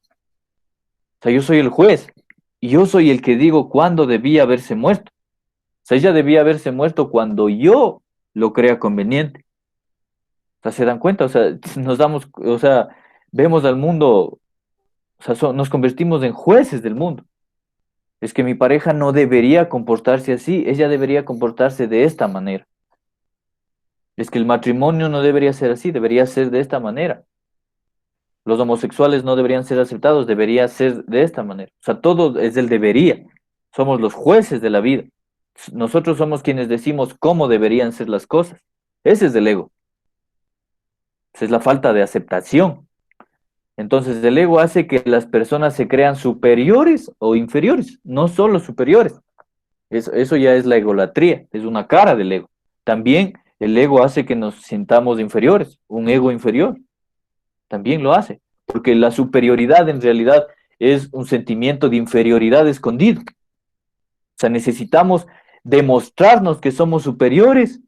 O sea, yo soy el juez y yo soy el que digo cuándo debía haberse muerto. O sea, ella debía haberse muerto cuando yo lo crea conveniente. O sea, ¿se dan cuenta? O sea, o sea, vemos al mundo, o sea, nos convertimos en jueces del mundo. Es que mi pareja no debería comportarse así, ella debería comportarse de esta manera. Es que el matrimonio no debería ser así, debería ser de esta manera. Los homosexuales no deberían ser aceptados, debería ser de esta manera. O sea, todo es el debería. Somos los jueces de la vida. Nosotros somos quienes decimos cómo deberían ser las cosas. Ese es el ego. Esa es la falta de aceptación. Entonces, el ego hace que las personas se crean superiores o inferiores, no solo superiores. Eso ya es la egolatría, es una cara del ego. También el ego hace que nos sintamos inferiores, un ego inferior. También lo hace, porque la superioridad en realidad es un sentimiento de inferioridad escondido. O sea, necesitamos demostrarnos que somos superiores,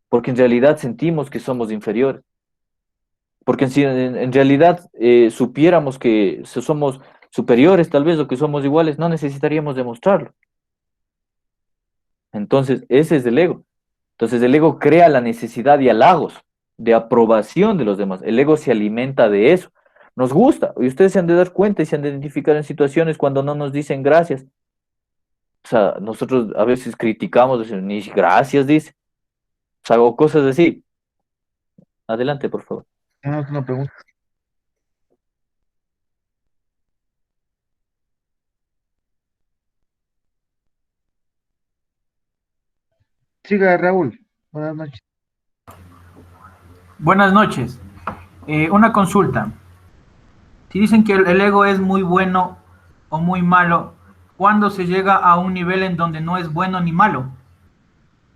porque en realidad sentimos que somos inferiores. Porque si en realidad supiéramos que somos superiores tal vez o que somos iguales, no necesitaríamos demostrarlo. Entonces, ese es el ego. Entonces, el ego crea la necesidad de halagos, de aprobación de los demás. El ego se alimenta de eso. Nos gusta, y ustedes se han de dar cuenta y se han de identificar en situaciones cuando no nos dicen gracias. O sea, nosotros a veces criticamos, decimos, ni gracias, dice. O sea, o cosas así. Adelante, por favor. No, es una pregunta. Siga, Raúl. Buenas noches. Buenas noches. Una consulta. Si dicen que el ego es muy bueno o muy malo, ¿cuándo se llega a un nivel en donde no es bueno ni malo?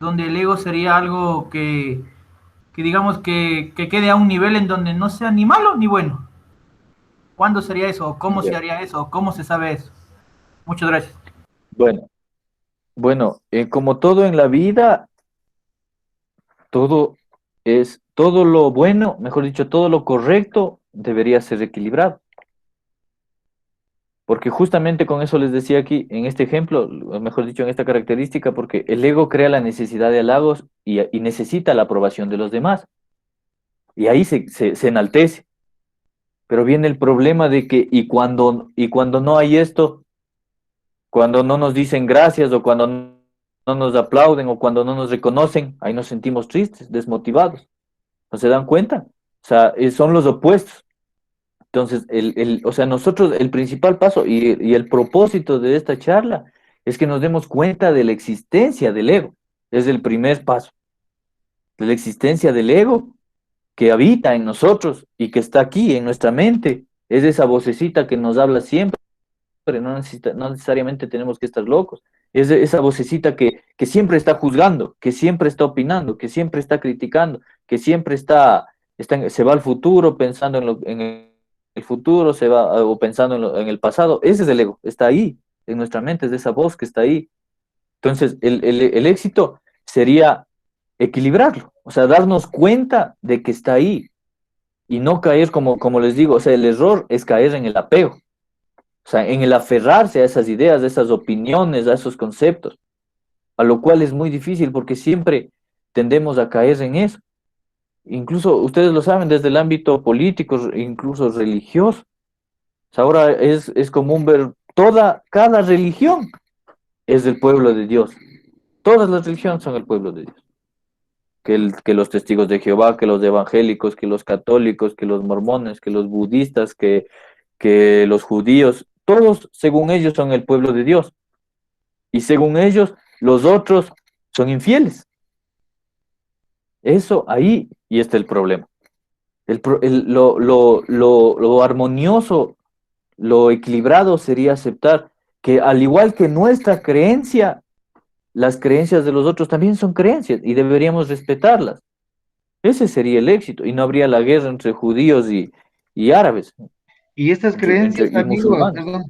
Donde el ego sería algo que digamos que quede a un nivel en donde no sea ni malo ni bueno. ¿Cuándo sería eso? ¿O cómo se Ya. haría eso? ¿O cómo se sabe eso? Muchas gracias. Bueno, bueno, como todo en la vida, todo todo lo bueno, mejor dicho, todo lo correcto debería ser equilibrado. Porque justamente con eso les decía aquí, en este ejemplo, o mejor dicho, en esta característica, porque el ego crea la necesidad de halagos y necesita la aprobación de los demás. Y ahí se enaltece. Pero viene el problema de que, y cuando no hay esto, cuando no nos dicen gracias o cuando no nos aplauden o cuando no nos reconocen, ahí nos sentimos tristes, desmotivados. ¿No se dan cuenta? O sea, son los opuestos. Entonces, o sea, nosotros, el principal paso y el propósito de esta charla es que nos demos cuenta de la existencia del ego. Es el primer paso. De la existencia del ego que habita en nosotros y que está aquí en nuestra mente. Es esa vocecita que nos habla siempre, no necesariamente tenemos que estar locos. Es esa vocecita que siempre está juzgando, que siempre está opinando, que siempre está criticando, que siempre se va al futuro pensando en el futuro, se va o pensando en el pasado. Ese es el ego, está ahí, en nuestra mente, es esa voz que está ahí. Entonces, el éxito sería equilibrarlo, o sea, darnos cuenta de que está ahí y no caer como les digo, o sea, el error es caer en el apego, o sea, en el aferrarse a esas ideas, a esas opiniones, a esos conceptos, a lo cual es muy difícil porque siempre tendemos a caer en eso. Incluso ustedes lo saben desde el ámbito político, incluso religioso. O sea, ahora es común ver cada religión es del pueblo de Dios. Todas las religiones son el pueblo de Dios. Que los testigos de Jehová, que los evangélicos, que los católicos, que los mormones, que los budistas, que los judíos, todos según ellos son el pueblo de Dios. Y según ellos, los otros son infieles. Eso ahí y está el problema. Lo armonioso, lo equilibrado sería aceptar que al igual que nuestra creencia, las creencias de los otros también son creencias y deberíamos respetarlas. Ese sería el éxito y no habría la guerra entre judíos y árabes, Y estas creencias, y amigos, musulmanes. perdón,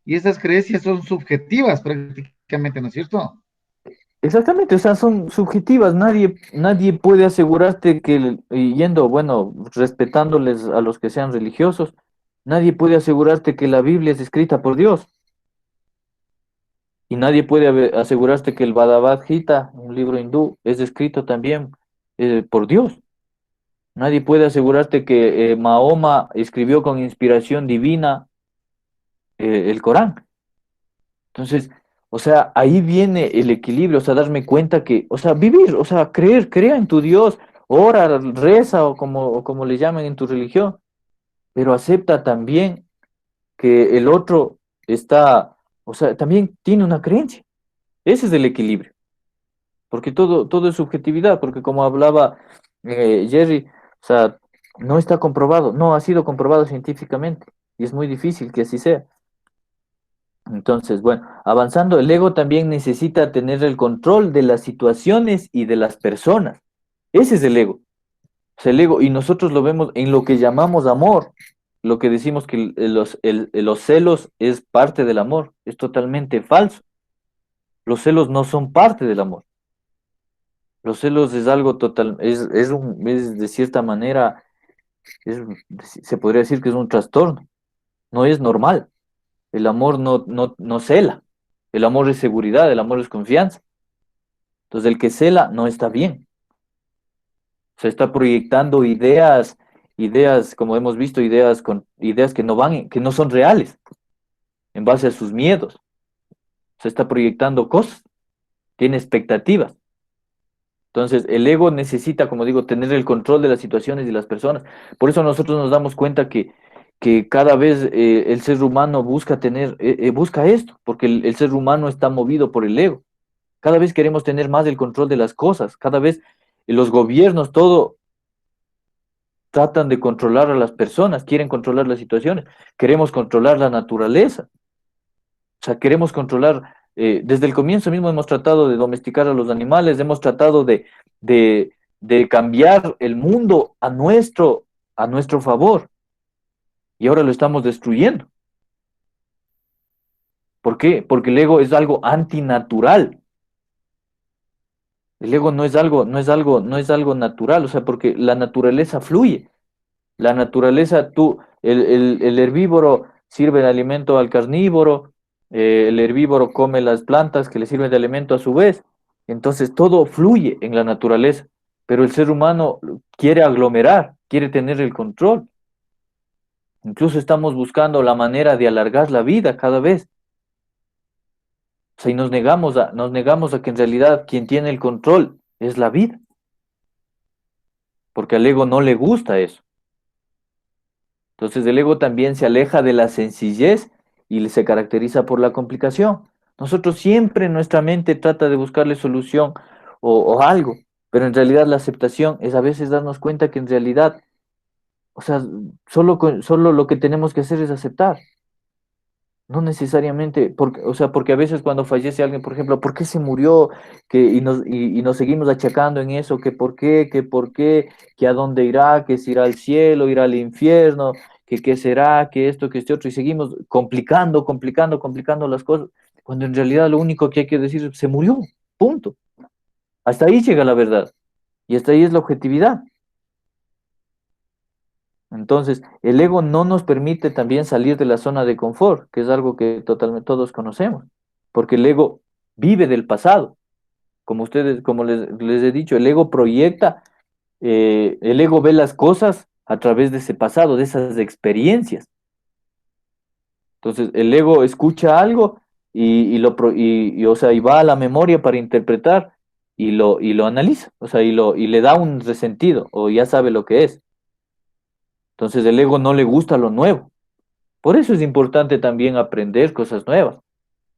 y estas creencias son subjetivas prácticamente, ¿no es cierto? Exactamente, o sea, son subjetivas, nadie puede asegurarte y yendo, bueno, respetándoles a los que sean religiosos, nadie puede asegurarte que la Biblia es escrita por Dios. Y nadie puede asegurarte que el Bhagavad Gita, un libro hindú, es escrito también por Dios. Nadie puede asegurarte que Mahoma escribió con inspiración divina el Corán. Entonces, o sea, ahí viene el equilibrio, o sea, darme cuenta que, o sea, vivir, o sea, crea en tu Dios, ora, reza o como le llamen en tu religión, pero acepta también que el otro está, o sea, también tiene una creencia. Ese es el equilibrio, porque todo es subjetividad, porque como hablaba Jerry, o sea, no está comprobado, no ha sido comprobado científicamente, y es muy difícil que así sea. Entonces, bueno, avanzando, el ego también necesita tener el control de las situaciones y de las personas. Ese es el ego. Es el ego, y nosotros lo vemos en lo que llamamos amor, lo que decimos que los celos es parte del amor, es totalmente falso. Los celos no son parte del amor. Los celos es algo total, es de cierta manera, es- se podría decir que es un trastorno, no es normal. El amor no cela. El amor es seguridad, el amor es confianza. Entonces, el que cela no está bien. Se está proyectando ideas, como hemos visto, ideas que no son reales, en base a sus miedos. O Se está proyectando cosas, tiene expectativas. Entonces, el ego necesita, como digo, tener el control de las situaciones y las personas. Por eso nosotros nos damos cuenta que cada vez el ser humano busca busca esto, porque el ser humano está movido por el ego. Cada vez queremos tener más el control de las cosas, cada vez los gobiernos, todo tratan de controlar a las personas, quieren controlar las situaciones, queremos controlar la naturaleza, o sea, queremos controlar, desde el comienzo mismo hemos tratado de domesticar a los animales, hemos tratado de, de cambiar el mundo a nuestro favor, y ahora lo estamos destruyendo. ¿Por qué? Porque el ego es algo antinatural. El ego no es algo natural, o sea, porque la naturaleza fluye. La naturaleza, el herbívoro sirve de alimento al carnívoro, el herbívoro come las plantas que le sirven de alimento a su vez. Entonces todo fluye en la naturaleza, pero el ser humano quiere aglomerar, quiere tener el control. Incluso estamos buscando la manera de alargar la vida cada vez. O sea, y nos negamos a que en realidad quien tiene el control es la vida, porque al ego no le gusta eso. Entonces el ego también se aleja de la sencillez y se caracteriza por la complicación. Nosotros siempre en nuestra mente trata de buscarle solución o algo, pero en realidad la aceptación es a veces darnos cuenta que en realidad, o sea, solo lo que tenemos que hacer es aceptar. No necesariamente, porque, o sea, porque a veces cuando fallece alguien, por ejemplo, ¿por qué se murió? Y nos seguimos achacando en eso, que a dónde irá, que si irá al cielo, irá al infierno, que qué será, que esto, que este otro, y seguimos complicando las cosas, cuando en realidad lo único que hay que decir es, se murió, punto. Hasta ahí llega la verdad, y hasta ahí es la objetividad. Entonces, el ego no nos permite también salir de la zona de confort, que es algo que totalmente todos conocemos, porque el ego vive del pasado. Como les he dicho, el ego proyecta, el ego ve las cosas a través de ese pasado, de esas experiencias. Entonces, el ego escucha algo o sea, y va a la memoria para interpretar y lo analiza, o sea, y le da un resentido, o ya sabe lo que es. Entonces el ego no le gusta lo nuevo. Por eso es importante también aprender cosas nuevas.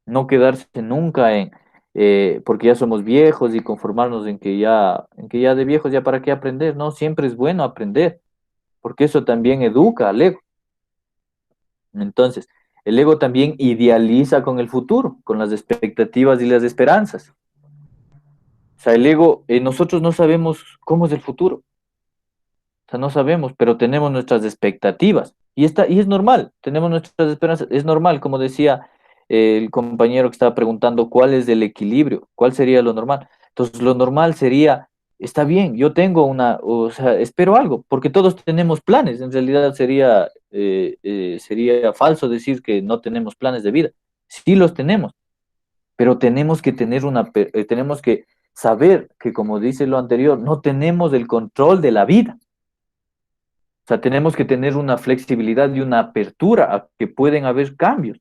No quedarse nunca porque ya somos viejos y conformarnos en que ya de viejos ya para qué aprender. No, siempre es bueno aprender, porque eso también educa al ego. Entonces, el ego también idealiza con el futuro, con las expectativas y las esperanzas. O sea, el ego, nosotros no sabemos cómo es el futuro. O sea, no sabemos, pero tenemos nuestras expectativas. Y es normal, tenemos nuestras esperanzas. Es normal, como decía el compañero que estaba preguntando, ¿cuál es el equilibrio? ¿Cuál sería lo normal? Entonces, lo normal sería, está bien, yo tengo o sea, espero algo, porque todos tenemos planes. En realidad sería falso decir que no tenemos planes de vida. Sí los tenemos, pero tenemos que tenemos que saber que, como dice lo anterior, no tenemos el control de la vida. O sea, tenemos que tener una flexibilidad y una apertura a que pueden haber cambios.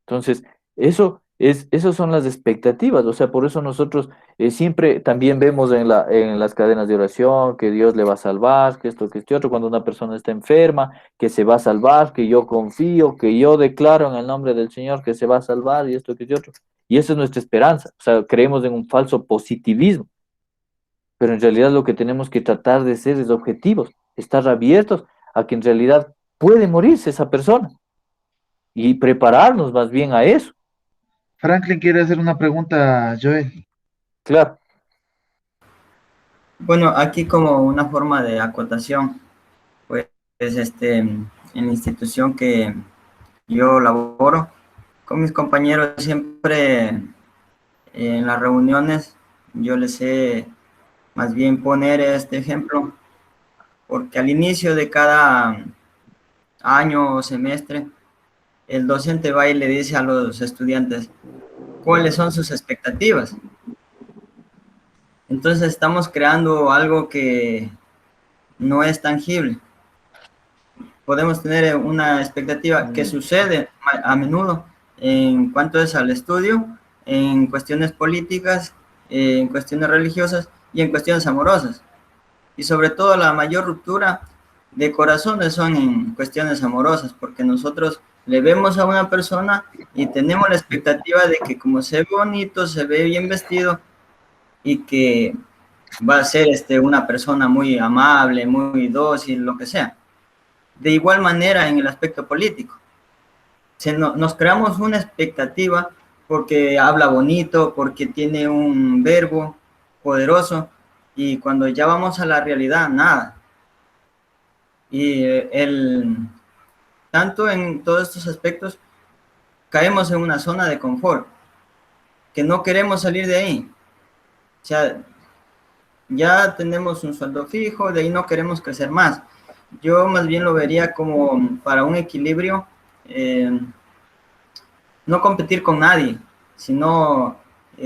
Entonces, esas son las expectativas. O sea, por eso nosotros siempre también vemos en las cadenas de oración que Dios le va a salvar, que esto, que este otro, cuando una persona está enferma, que se va a salvar, que yo confío, que yo declaro en el nombre del Señor que se va a salvar y esto, que este otro. Y esa es nuestra esperanza. O sea, creemos en un falso positivismo. Pero en realidad lo que tenemos que tratar de ser es objetivos, estar abiertos a que en realidad puede morirse esa persona y prepararnos más bien a eso. Franklin quiere hacer una pregunta, Joel. Claro. Bueno, aquí como una forma de acotación, pues en la institución que yo laboro, con mis compañeros siempre en las reuniones yo les sé más bien poner este ejemplo, porque al inicio de cada año o semestre, el docente va y le dice a los estudiantes cuáles son sus expectativas. Entonces estamos creando algo que no es tangible. Podemos tener una expectativa que sucede a menudo, en cuanto es al estudio, en cuestiones políticas, en cuestiones religiosas y en cuestiones amorosas. Y sobre todo la mayor ruptura de corazones son en cuestiones amorosas, porque nosotros le vemos a una persona y tenemos la expectativa de que como se ve bonito, se ve bien vestido y que va a ser una persona muy amable, muy dócil, lo que sea. De igual manera en el aspecto político. Nos creamos una expectativa porque habla bonito, porque tiene un verbo poderoso, y cuando ya vamos a la realidad, nada. Y tanto en todos estos aspectos, caemos en una zona de confort, que no queremos salir de ahí. O sea, ya tenemos un sueldo fijo, de ahí no queremos crecer más. Yo más bien lo vería como para un equilibrio, no competir con nadie, sino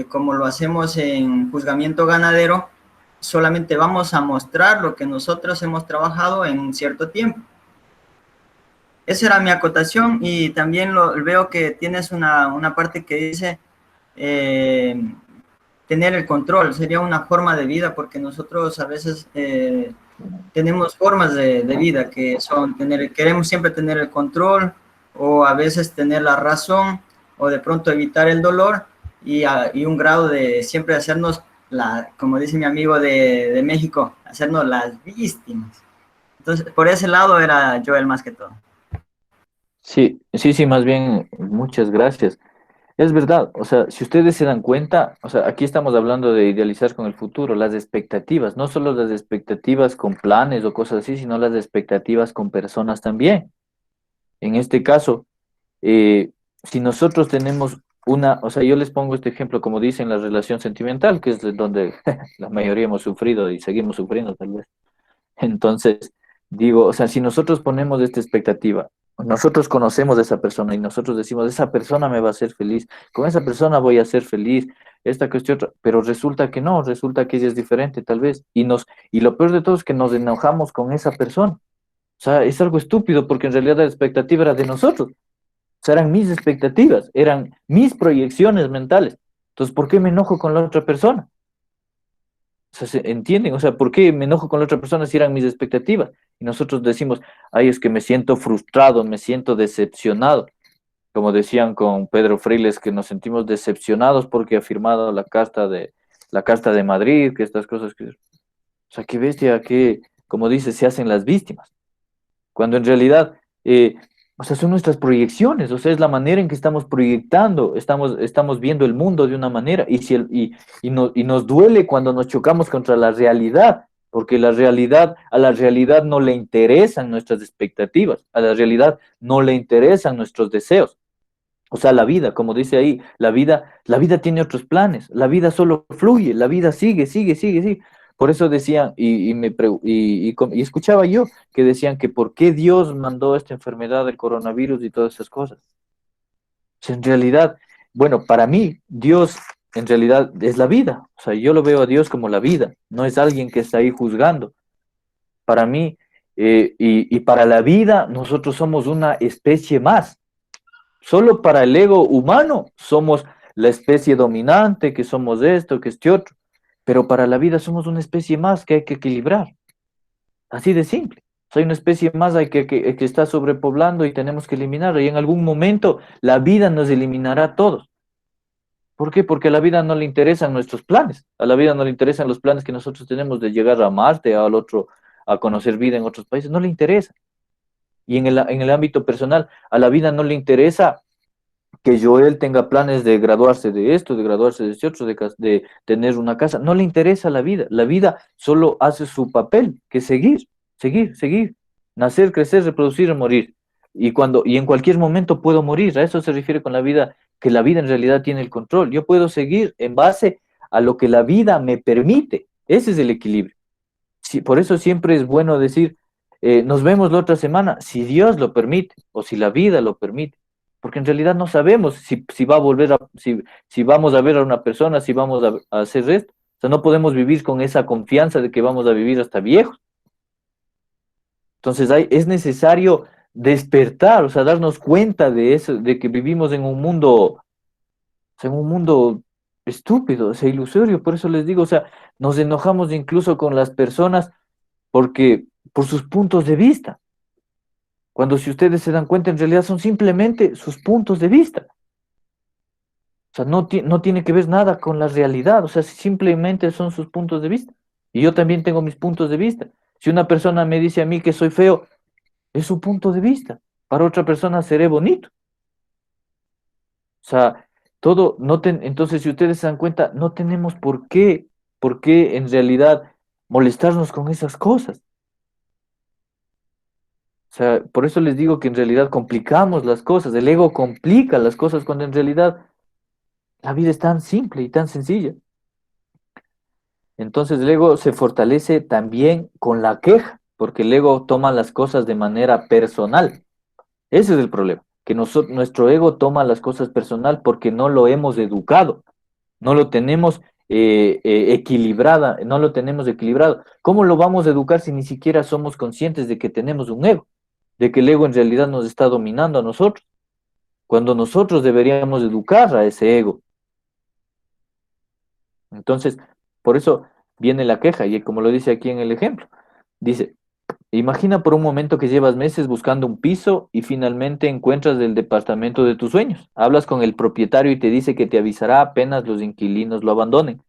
como lo hacemos en juzgamiento ganadero, solamente vamos a mostrar lo que nosotros hemos trabajado en un cierto tiempo. Esa era mi acotación, y también veo que tienes una parte que dice tener el control. Sería una forma de vida, porque nosotros a veces tenemos formas de vida que son queremos siempre tener el control, o a veces tener la razón, o de pronto evitar el dolor, y un grado de siempre hacernos, como dice mi amigo de México, hacernos las víctimas. Entonces, por ese lado era Joel más que todo. Sí, sí, sí, más bien, muchas gracias. Es verdad, o sea, si ustedes se dan cuenta, o sea, aquí estamos hablando de idealizar con el futuro, las expectativas, no solo las expectativas con planes o cosas así, sino las expectativas con personas también. En este caso, si nosotros tenemos o sea, yo les pongo este ejemplo, como dicen, la relación sentimental, que es donde la mayoría hemos sufrido y seguimos sufriendo tal vez. Entonces, digo, o sea, si nosotros ponemos esta expectativa, nosotros conocemos a esa persona y nosotros decimos, esa persona me va a hacer feliz, con esa persona voy a ser feliz, esta cuestión, pero resulta que no, resulta que ella es diferente tal vez, y lo peor de todo es que nos enojamos con esa persona. O sea, es algo estúpido porque en realidad la expectativa era de nosotros. O sea, eran mis expectativas, eran mis proyecciones mentales. Entonces, ¿por qué me enojo con la otra persona? O sea, ¿se entienden? O sea, ¿por qué me enojo con la otra persona si eran mis expectativas? Y nosotros decimos, ay, es que me siento frustrado, me siento decepcionado. Como decían con Pedro Freiles, que nos sentimos decepcionados porque ha firmado la Carta de Madrid, que estas cosas que... O sea, qué bestia, que, como dice, se hacen las víctimas. Cuando en realidad, o sea, son nuestras proyecciones, o sea, es la manera en que estamos proyectando, estamos viendo el mundo de una manera, y nos duele cuando nos chocamos contra la realidad, porque a la realidad no le interesan nuestras expectativas, a la realidad no le interesan nuestros deseos. O sea, la vida, como dice ahí, la vida tiene otros planes, la vida solo fluye, la vida sigue, sigue, sigue, sigue. Por eso decían, y escuchaba yo que decían que por qué Dios mandó esta enfermedad del coronavirus y todas esas cosas. O sea, en realidad, bueno, para mí, Dios en realidad es la vida. O sea, yo lo veo a Dios como la vida, no es alguien que está ahí juzgando. Para mí, y para la vida, nosotros somos una especie más. Solo para el ego humano somos la especie dominante, que somos esto, que este otro. Pero para la vida somos una especie más que hay que equilibrar. Así de simple. Soy una especie más que está sobrepoblando y tenemos que eliminarla. Y en algún momento la vida nos eliminará a todos. ¿Por qué? Porque a la vida no le interesan nuestros planes. A la vida no le interesan los planes que nosotros tenemos de llegar a Marte, al otro, a conocer vida en otros países. No le interesa. Y en el ámbito personal, a la vida no le interesa que Joel tenga planes de graduarse de esto, de graduarse de este otro, de tener una casa. No le interesa la vida. La vida solo hace su papel, que es seguir, seguir, seguir. Nacer, crecer, reproducir, morir. Y en cualquier momento puedo morir. A eso se refiere con la vida, que la vida en realidad tiene el control. Yo puedo seguir en base a lo que la vida me permite. Ese es el equilibrio. Sí, por eso siempre es bueno decir, nos vemos la otra semana, si Dios lo permite o si la vida lo permite, porque en realidad no sabemos si va a volver si vamos a ver a una persona, si vamos a hacer esto. O sea, no podemos vivir con esa confianza de que vamos a vivir hasta viejos. Entonces es necesario despertar, o sea, darnos cuenta de eso, de que vivimos en un mundo estúpido, o sea, ilusorio. Por eso les digo, o sea, nos enojamos incluso con las personas porque por sus puntos de vista, cuando si ustedes se dan cuenta, en realidad son simplemente sus puntos de vista. O sea, no tiene que ver nada con la realidad, o sea, simplemente son sus puntos de vista. Y yo también tengo mis puntos de vista. Si una persona me dice a mí que soy feo, es su punto de vista. Para otra persona seré bonito. O sea, entonces si ustedes se dan cuenta, no tenemos por qué en realidad molestarnos con esas cosas. O sea, por eso les digo que en realidad complicamos las cosas, el ego complica las cosas cuando en realidad la vida es tan simple y tan sencilla. Entonces el ego se fortalece también con la queja, porque el ego toma las cosas de manera personal. Ese es el problema, que nuestro ego toma las cosas personal porque no lo hemos educado, no lo tenemos no lo tenemos equilibrado. ¿Cómo lo vamos a educar si ni siquiera somos conscientes de que tenemos un ego? De que el ego en realidad nos está dominando a nosotros, cuando nosotros deberíamos educar a ese ego. Entonces, por eso viene la queja, y como lo dice aquí en el ejemplo, dice, imagina por un momento que llevas meses buscando un piso y finalmente encuentras el departamento de tus sueños. Hablas con el propietario y te dice que te avisará apenas los inquilinos lo abandonen.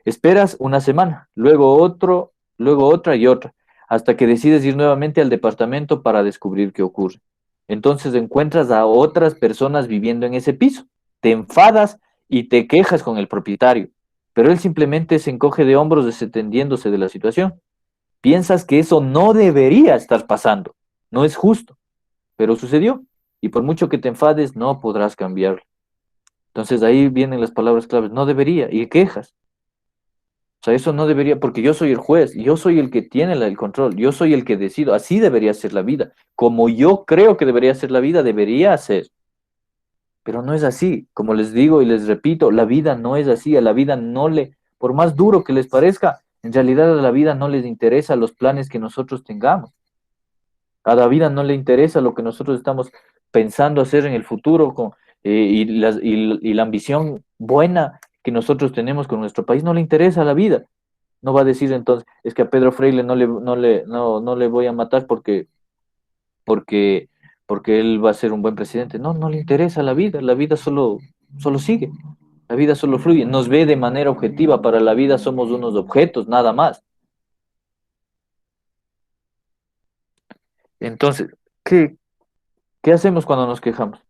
Esperas una semana, luego otra y otra, hasta que decides ir nuevamente al departamento para descubrir qué ocurre. Entonces encuentras a otras personas viviendo en ese piso. Te enfadas y te quejas con el propietario, pero él simplemente se encoge de hombros desentendiéndose de la situación. Piensas que eso no debería estar pasando, no es justo, pero sucedió, y por mucho que te enfades, no podrás cambiarlo. Entonces ahí vienen las palabras claves, no debería, y quejas. O sea, eso no debería, porque yo soy el juez, yo soy el que tiene el control, yo soy el que decido, así debería ser la vida. Como yo creo que debería ser la vida, debería ser. Pero no es así, como les digo y les repito, la vida no es así, a la vida no le, por más duro que les parezca, en realidad a la vida no les interesa los planes que nosotros tengamos. A la vida no le interesa lo que nosotros estamos pensando hacer en el futuro y la ambición buena que nosotros tenemos con nuestro país, no le interesa a la vida. No va a decir entonces, es que a Pedro Freire no le voy a matar porque, porque él va a ser un buen presidente. No, no le interesa la vida solo sigue, la vida solo fluye, nos ve de manera objetiva, para la vida somos unos objetos, nada más. Entonces, ¿qué hacemos cuando nos quejamos?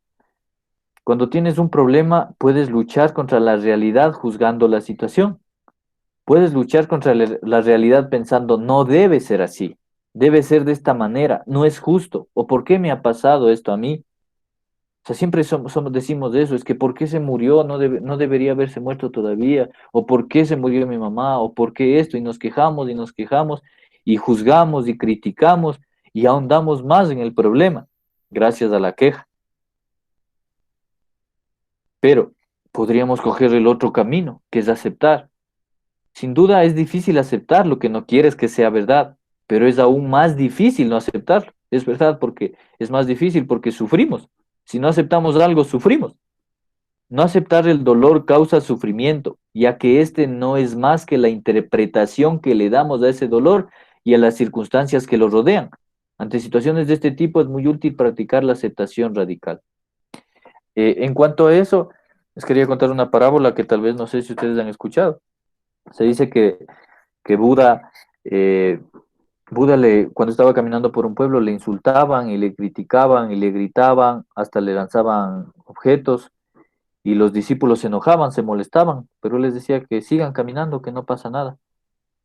Cuando tienes un problema, puedes luchar contra la realidad juzgando la situación. Puedes luchar contra la realidad pensando, no debe ser así, debe ser de esta manera, no es justo, o ¿por qué me ha pasado esto a mí? O sea, siempre decimos eso, es que ¿por qué se murió? No debería haberse muerto todavía, o ¿por qué se murió mi mamá? O ¿por qué esto? Y nos quejamos, y juzgamos y criticamos, y ahondamos más en el problema, gracias a la queja. Pero podríamos coger el otro camino, que es aceptar. Sin duda es difícil aceptar lo que no quieres que sea verdad, pero es aún más difícil no aceptarlo. Es verdad porque es más difícil porque sufrimos. Si no aceptamos algo, sufrimos. No aceptar el dolor causa sufrimiento, ya que este no es más que la interpretación que le damos a ese dolor y a las circunstancias que lo rodean. Ante situaciones de este tipo es muy útil practicar la aceptación radical. En cuanto a eso, les quería contar una parábola que tal vez no sé si ustedes han escuchado. Se dice que Buda cuando estaba caminando por un pueblo le insultaban y le criticaban y le gritaban, hasta le lanzaban objetos y los discípulos se enojaban, se molestaban, pero él les decía que sigan caminando, que no pasa nada.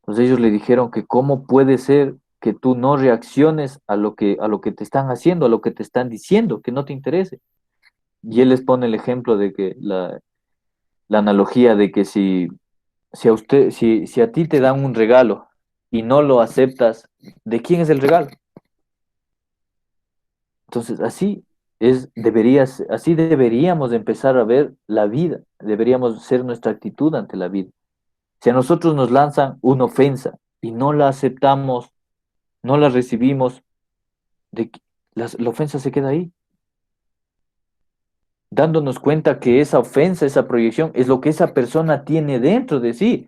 Entonces ellos le dijeron que cómo puede ser que tú no reacciones a lo que te están haciendo, a lo que te están diciendo, que no te interese. Y él les pone el ejemplo de que la analogía de que si a ti te dan un regalo y no lo aceptas, ¿de quién es el regalo? Entonces, así deberíamos de empezar a ver la vida, deberíamos ser nuestra actitud ante la vida. Si a nosotros nos lanzan una ofensa y no la aceptamos, no la recibimos, la ofensa se queda ahí, dándonos cuenta que esa ofensa, esa proyección, es lo que esa persona tiene dentro de sí.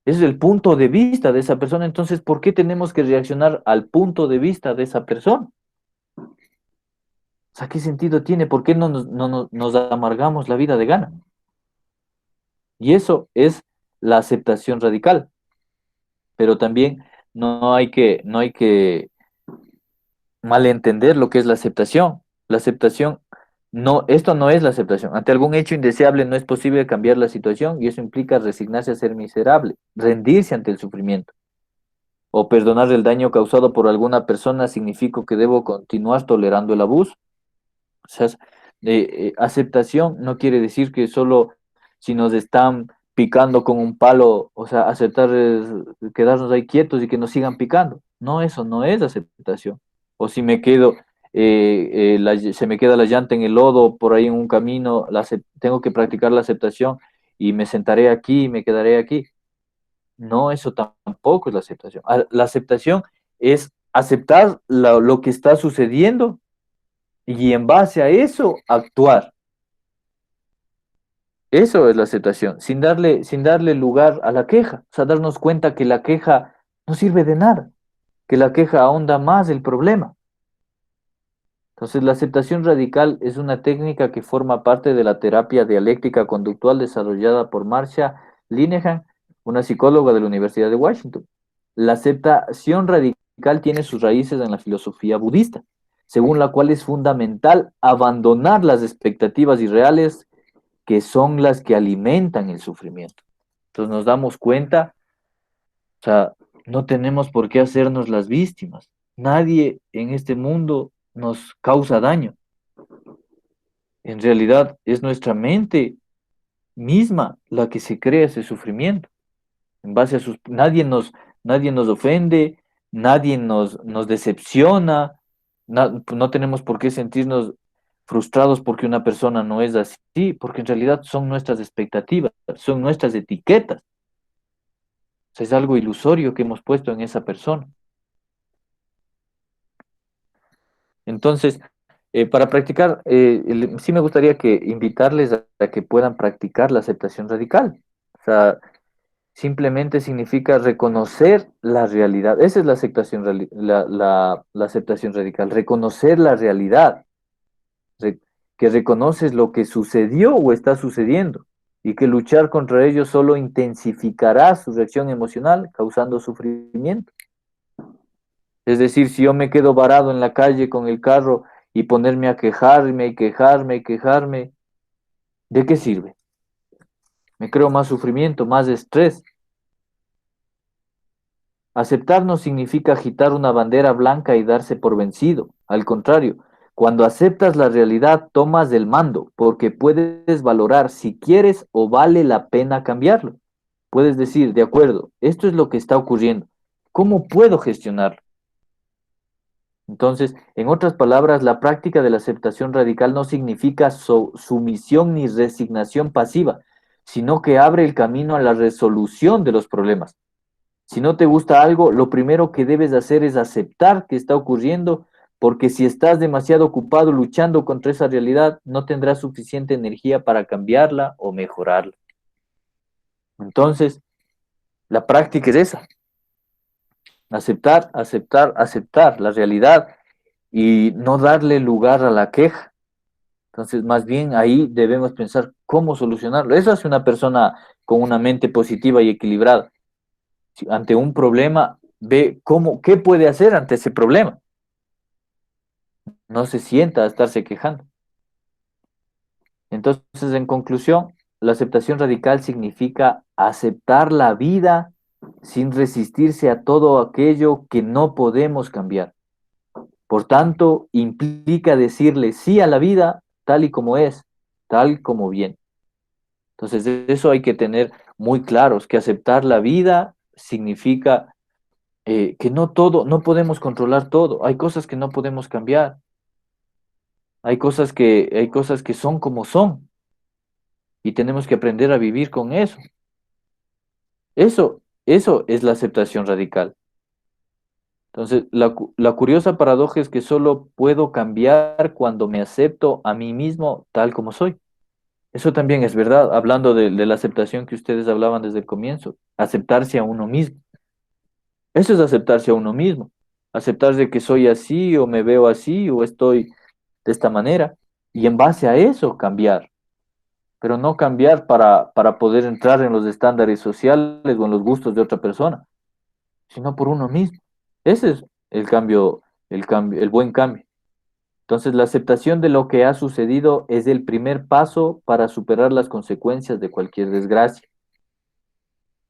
Es el punto de vista de esa persona. Entonces, ¿por qué tenemos que reaccionar al punto de vista de esa persona? O sea, ¿qué sentido tiene? ¿Por qué nos amargamos la vida de gana? Y eso es la aceptación radical. Pero también no hay que malentender lo que es la aceptación. La aceptación, no, esto no es la aceptación. Ante algún hecho indeseable no es posible cambiar la situación y eso implica resignarse a ser miserable, rendirse ante el sufrimiento o perdonar el daño causado por alguna persona significa que debo continuar tolerando el abuso. O sea, aceptación no quiere decir que solo si nos están picando con un palo, o sea, aceptar es quedarnos ahí quietos y que nos sigan picando. No, eso no es aceptación. O si me quedo, se me queda la llanta en el lodo por ahí en un camino, tengo que practicar la aceptación y me sentaré aquí y me quedaré aquí. No, eso tampoco es la aceptación. La aceptación es aceptar lo que está sucediendo y en base a eso actuar. Eso es la aceptación, sin darle lugar a la queja. O sea, darnos cuenta que la queja no sirve de nada, que la queja ahonda más el problema. Entonces, la aceptación radical es una técnica que forma parte de la terapia dialéctica conductual desarrollada por Marcia Linehan, una psicóloga de la Universidad de Washington. La aceptación radical tiene sus raíces en la filosofía budista, según la cual es fundamental abandonar las expectativas irreales que son las que alimentan el sufrimiento. Entonces nos damos cuenta, o sea, no tenemos por qué hacernos las víctimas. Nadie en este mundo nos causa daño. En realidad es nuestra mente misma la que se crea ese sufrimiento. En base a nadie nos ofende, nadie nos decepciona, no tenemos por qué sentirnos frustrados porque una persona no es así, porque en realidad son nuestras expectativas, son nuestras etiquetas. O sea, es algo ilusorio que hemos puesto en esa persona. Entonces, para practicar, sí me gustaría que invitarles a que puedan practicar la aceptación radical. O sea, simplemente significa reconocer la realidad. Esa es la aceptación, la aceptación radical, reconocer la realidad, re- que reconoces lo que sucedió o está sucediendo y que luchar contra ello solo intensificará su reacción emocional, causando sufrimiento. Es decir, si yo me quedo varado en la calle con el carro y ponerme a quejarme y quejarme y quejarme, ¿de qué sirve? Me creo más sufrimiento, más estrés. Aceptar no significa agitar una bandera blanca y darse por vencido. Al contrario, cuando aceptas la realidad, tomas el mando, porque puedes valorar si quieres o vale la pena cambiarlo. Puedes decir, de acuerdo, esto es lo que está ocurriendo. ¿Cómo puedo gestionarlo? Entonces, en otras palabras, la práctica de la aceptación radical no significa sumisión ni resignación pasiva, sino que abre el camino a la resolución de los problemas. Si no te gusta algo, lo primero que debes hacer es aceptar que está ocurriendo, porque si estás demasiado ocupado luchando contra esa realidad, no tendrás suficiente energía para cambiarla o mejorarla. Entonces, la práctica es esa. Aceptar, aceptar, aceptar la realidad y no darle lugar a la queja. Entonces, más bien ahí debemos pensar cómo solucionarlo. Eso hace una persona con una mente positiva y equilibrada. Si ante un problema, ve qué puede hacer ante ese problema. No se sienta a estarse quejando. Entonces, en conclusión, la aceptación radical significa aceptar la vida sin resistirse a todo aquello que no podemos cambiar. Por tanto, implica decirle sí a la vida tal y como es, tal como viene. Entonces, de eso hay que tener muy claros, que aceptar la vida significa que no podemos controlar todo. Hay cosas que no podemos cambiar. Hay cosas que son como son y tenemos que aprender a vivir con eso. Eso es la aceptación radical. Entonces, la curiosa paradoja es que solo puedo cambiar cuando me acepto a mí mismo tal como soy. Eso también es verdad, hablando de la aceptación que ustedes hablaban desde el comienzo, aceptarse a uno mismo. Eso es aceptarse a uno mismo, aceptar de que soy así o me veo así o estoy de esta manera y en base a eso cambiar, pero no cambiar para poder entrar en los estándares sociales o en los gustos de otra persona, sino por uno mismo. Ese es el buen cambio. Entonces, la aceptación de lo que ha sucedido es el primer paso para superar las consecuencias de cualquier desgracia.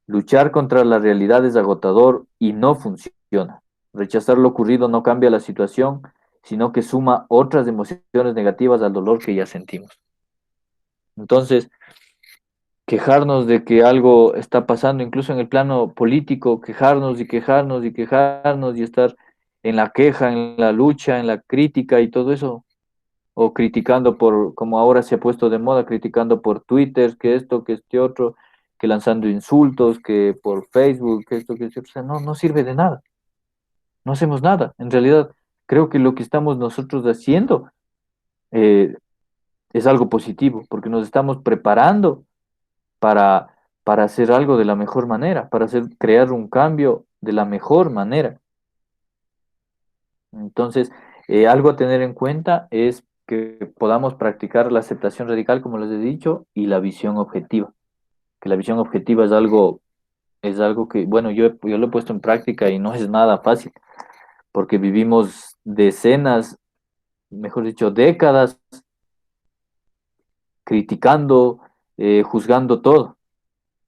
Luchar contra la realidad es agotador y no funciona. Rechazar lo ocurrido no cambia la situación, sino que suma otras emociones negativas al dolor que ya sentimos. Entonces, quejarnos de que algo está pasando, incluso en el plano político, quejarnos y quejarnos y quejarnos y estar en la queja, en la lucha, en la crítica y todo eso, o criticando como ahora se ha puesto de moda, criticando por Twitter, que esto, que este otro, que lanzando insultos, que por Facebook, que esto, que este otro, o sea, no sirve de nada, no hacemos nada. En realidad, creo que lo que estamos nosotros haciendo eh, es algo positivo, porque nos estamos preparando para, para hacer algo de la mejor manera, crear un cambio de la mejor manera. Entonces, algo a tener en cuenta es que podamos practicar la aceptación radical, como les he dicho, y la visión objetiva. Que la visión objetiva es algo que, bueno, yo lo he puesto en práctica y no es nada fácil, porque vivimos decenas, mejor dicho, décadas criticando, juzgando todo.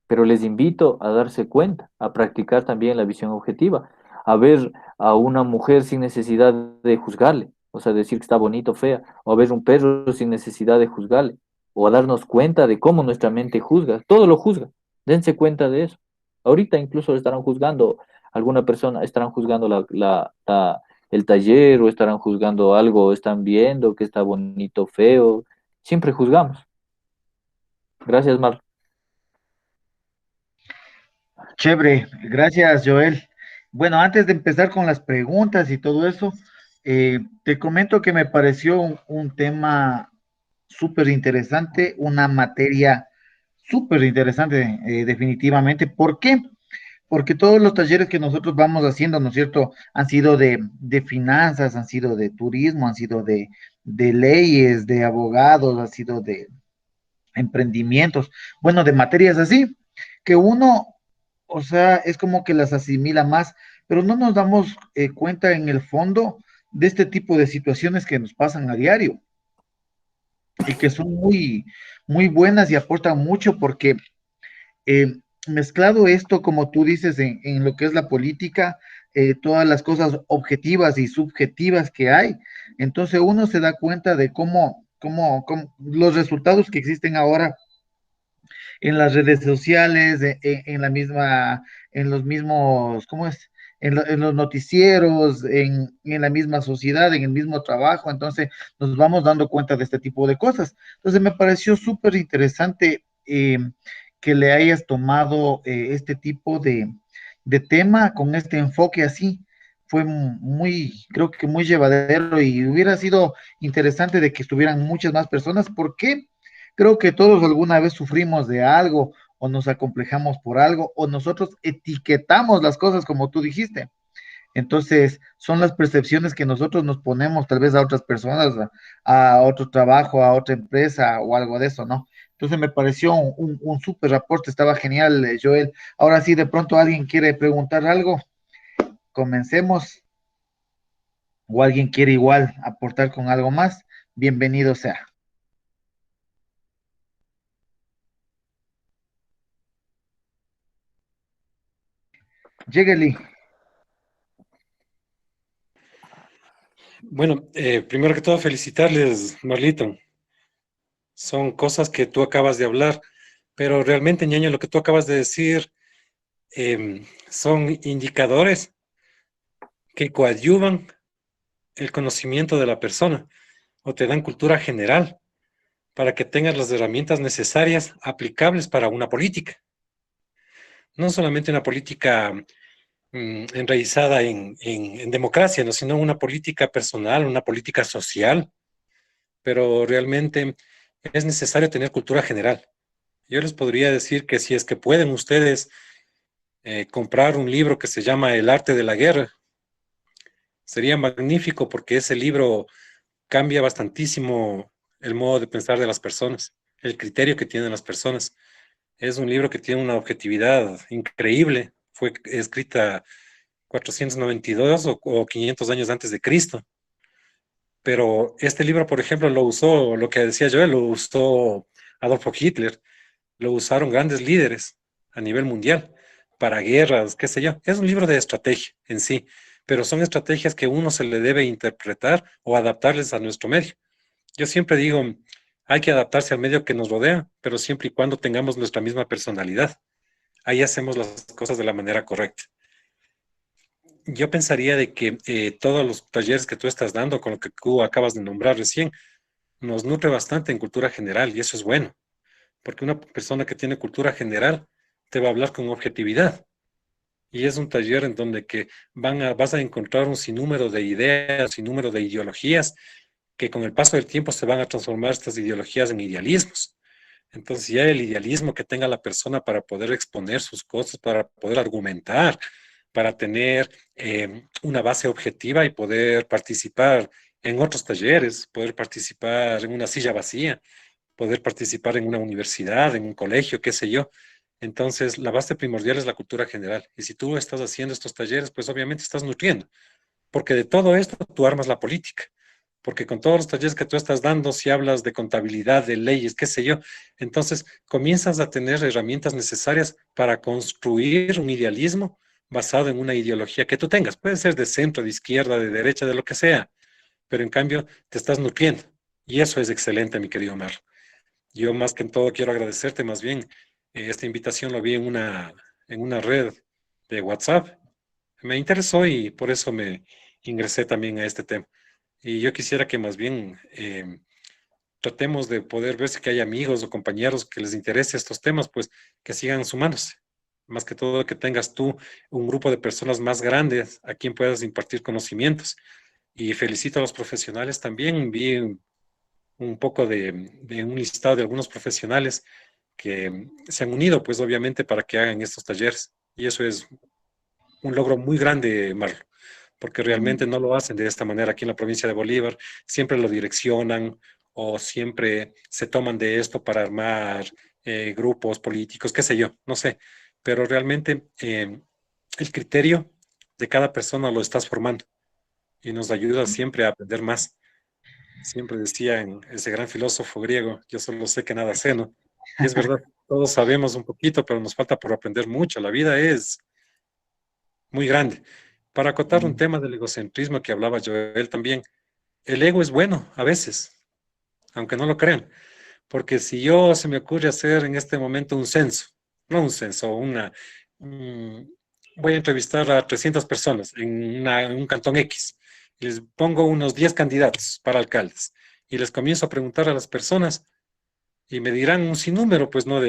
Pero les invito a darse cuenta, a practicar también la visión objetiva, a ver a una mujer sin necesidad de juzgarle, o sea, decir que está bonito o fea, o a ver un perro sin necesidad de juzgarle, o a darnos cuenta de cómo nuestra mente juzga, todo lo juzga, dense cuenta de eso. Ahorita incluso estarán juzgando alguna persona, estarán juzgando el taller, o estarán juzgando algo, o están viendo que está bonito o feo, siempre juzgamos. Gracias, Mar. Chévere, gracias Joel. Bueno, antes de empezar con las preguntas y todo eso, te comento que me pareció un tema súper interesante, una materia súper interesante, definitivamente. ¿Por qué? Porque todos los talleres que nosotros vamos haciendo, ¿no es cierto?, han sido de finanzas, han sido de turismo, han sido de leyes, de abogados, han sido de emprendimientos, bueno, de materias así, que uno, o sea, es como que las asimila más, pero no nos damos cuenta en el fondo de este tipo de situaciones que nos pasan a diario y que son muy, muy buenas y aportan mucho porque mezclado esto, como tú dices, en lo que es la política, todas las cosas objetivas y subjetivas que hay, entonces uno se da cuenta de cómo los resultados que existen ahora en las redes sociales, en la misma, en los mismos, ¿cómo es? En los noticieros, en la misma sociedad, en el mismo trabajo, entonces nos vamos dando cuenta de este tipo de cosas. Entonces me pareció súper interesante que le hayas tomado este tipo de tema con este enfoque así. Fue muy, creo que muy llevadero y hubiera sido interesante de que estuvieran muchas más personas. ¿Por qué? Creo que todos alguna vez sufrimos de algo o nos acomplejamos por algo o nosotros etiquetamos las cosas como tú dijiste. Entonces, son las percepciones que nosotros nos ponemos tal vez a otras personas, a otro trabajo, a otra empresa o algo de eso, ¿no? Entonces me pareció un súper reporte, estaba genial, Joel. Ahora sí, de pronto alguien quiere preguntar algo, comencemos. O alguien quiere igual aportar con algo más, bienvenido sea. Lléguele. Bueno, primero que todo felicitarles, Marlito. Son cosas que tú acabas de hablar, pero realmente, ñaño, lo que tú acabas de decir son indicadores que coadyuvan el conocimiento de la persona o te dan cultura general para que tengas las herramientas necesarias aplicables para una política. No solamente una política enraizada en democracia, ¿no? Sino una política personal, una política social, pero realmente es necesario tener cultura general. Yo les podría decir que si es que pueden ustedes comprar un libro que se llama El arte de la guerra, sería magnífico porque ese libro cambia bastantísimo el modo de pensar de las personas, el criterio que tienen las personas. Es un libro que tiene una objetividad increíble. Fue escrita 492 o 500 años antes de Cristo. Pero este libro, por ejemplo, lo usó, lo que decía yo, lo usó Adolfo Hitler, lo usaron grandes líderes a nivel mundial para guerras, qué sé yo. Es un libro de estrategia en sí, pero son estrategias que uno se le debe interpretar o adaptarles a nuestro medio. Yo siempre digo, hay que adaptarse al medio que nos rodea, pero siempre y cuando tengamos nuestra misma personalidad. Ahí hacemos las cosas de la manera correcta. Yo pensaría de que todos los talleres que tú estás dando, con lo que tú acabas de nombrar recién, nos nutre bastante en cultura general y eso es bueno, porque una persona que tiene cultura general te va a hablar con objetividad y es un taller en donde que vas a encontrar un sinnúmero de ideas, un sinnúmero de ideologías que con el paso del tiempo se van a transformar estas ideologías en idealismos. Entonces ya el idealismo que tenga la persona para poder exponer sus cosas, para poder argumentar, para tener una base objetiva y poder participar en otros talleres, poder participar en una silla vacía, poder participar en una universidad, en un colegio, qué sé yo. Entonces, la base primordial es la cultura general. Y si tú estás haciendo estos talleres, pues obviamente estás nutriendo, porque de todo esto tú armas la política. Porque con todos los talleres que tú estás dando, si hablas de contabilidad, de leyes, qué sé yo, entonces comienzas a tener herramientas necesarias para construir un idealismo basado en una ideología que tú tengas. Puede ser de centro, de izquierda, de derecha, de lo que sea, pero en cambio te estás nutriendo. Y eso es excelente, mi querido Mar. Yo más que en todo quiero agradecerte, más bien, esta invitación lo vi en una red de WhatsApp. Me interesó y por eso me ingresé también a este tema. Y yo quisiera que más bien tratemos de poder ver si que hay amigos o compañeros que les interese estos temas, pues que sigan sumándose. Más que todo que tengas tú un grupo de personas más grandes a quien puedas impartir conocimientos. Y felicito a los profesionales también. Vi un poco de un listado de algunos profesionales que se han unido, pues obviamente, para que hagan estos talleres. Y eso es un logro muy grande, Marlo, porque realmente no lo hacen de esta manera aquí en la provincia de Bolívar. Siempre lo direccionan o siempre se toman de esto para armar grupos políticos, qué sé yo, no sé. Pero realmente el criterio de cada persona lo estás formando y nos ayuda siempre a aprender más. Siempre decía ese gran filósofo griego, yo solo sé que nada sé, ¿no? Y es verdad, todos sabemos un poquito, pero nos falta por aprender mucho. La vida es muy grande. Para acotar un tema del egocentrismo que hablaba Joel también, el ego es bueno a veces, aunque no lo crean, porque si yo se me ocurre hacer en este momento un censo, no un censo, mm, voy a entrevistar a 300 personas en un cantón X, y les pongo unos 10 candidatos para alcaldes, y les comienzo a preguntar a las personas, y me dirán un sinnúmero, pues no,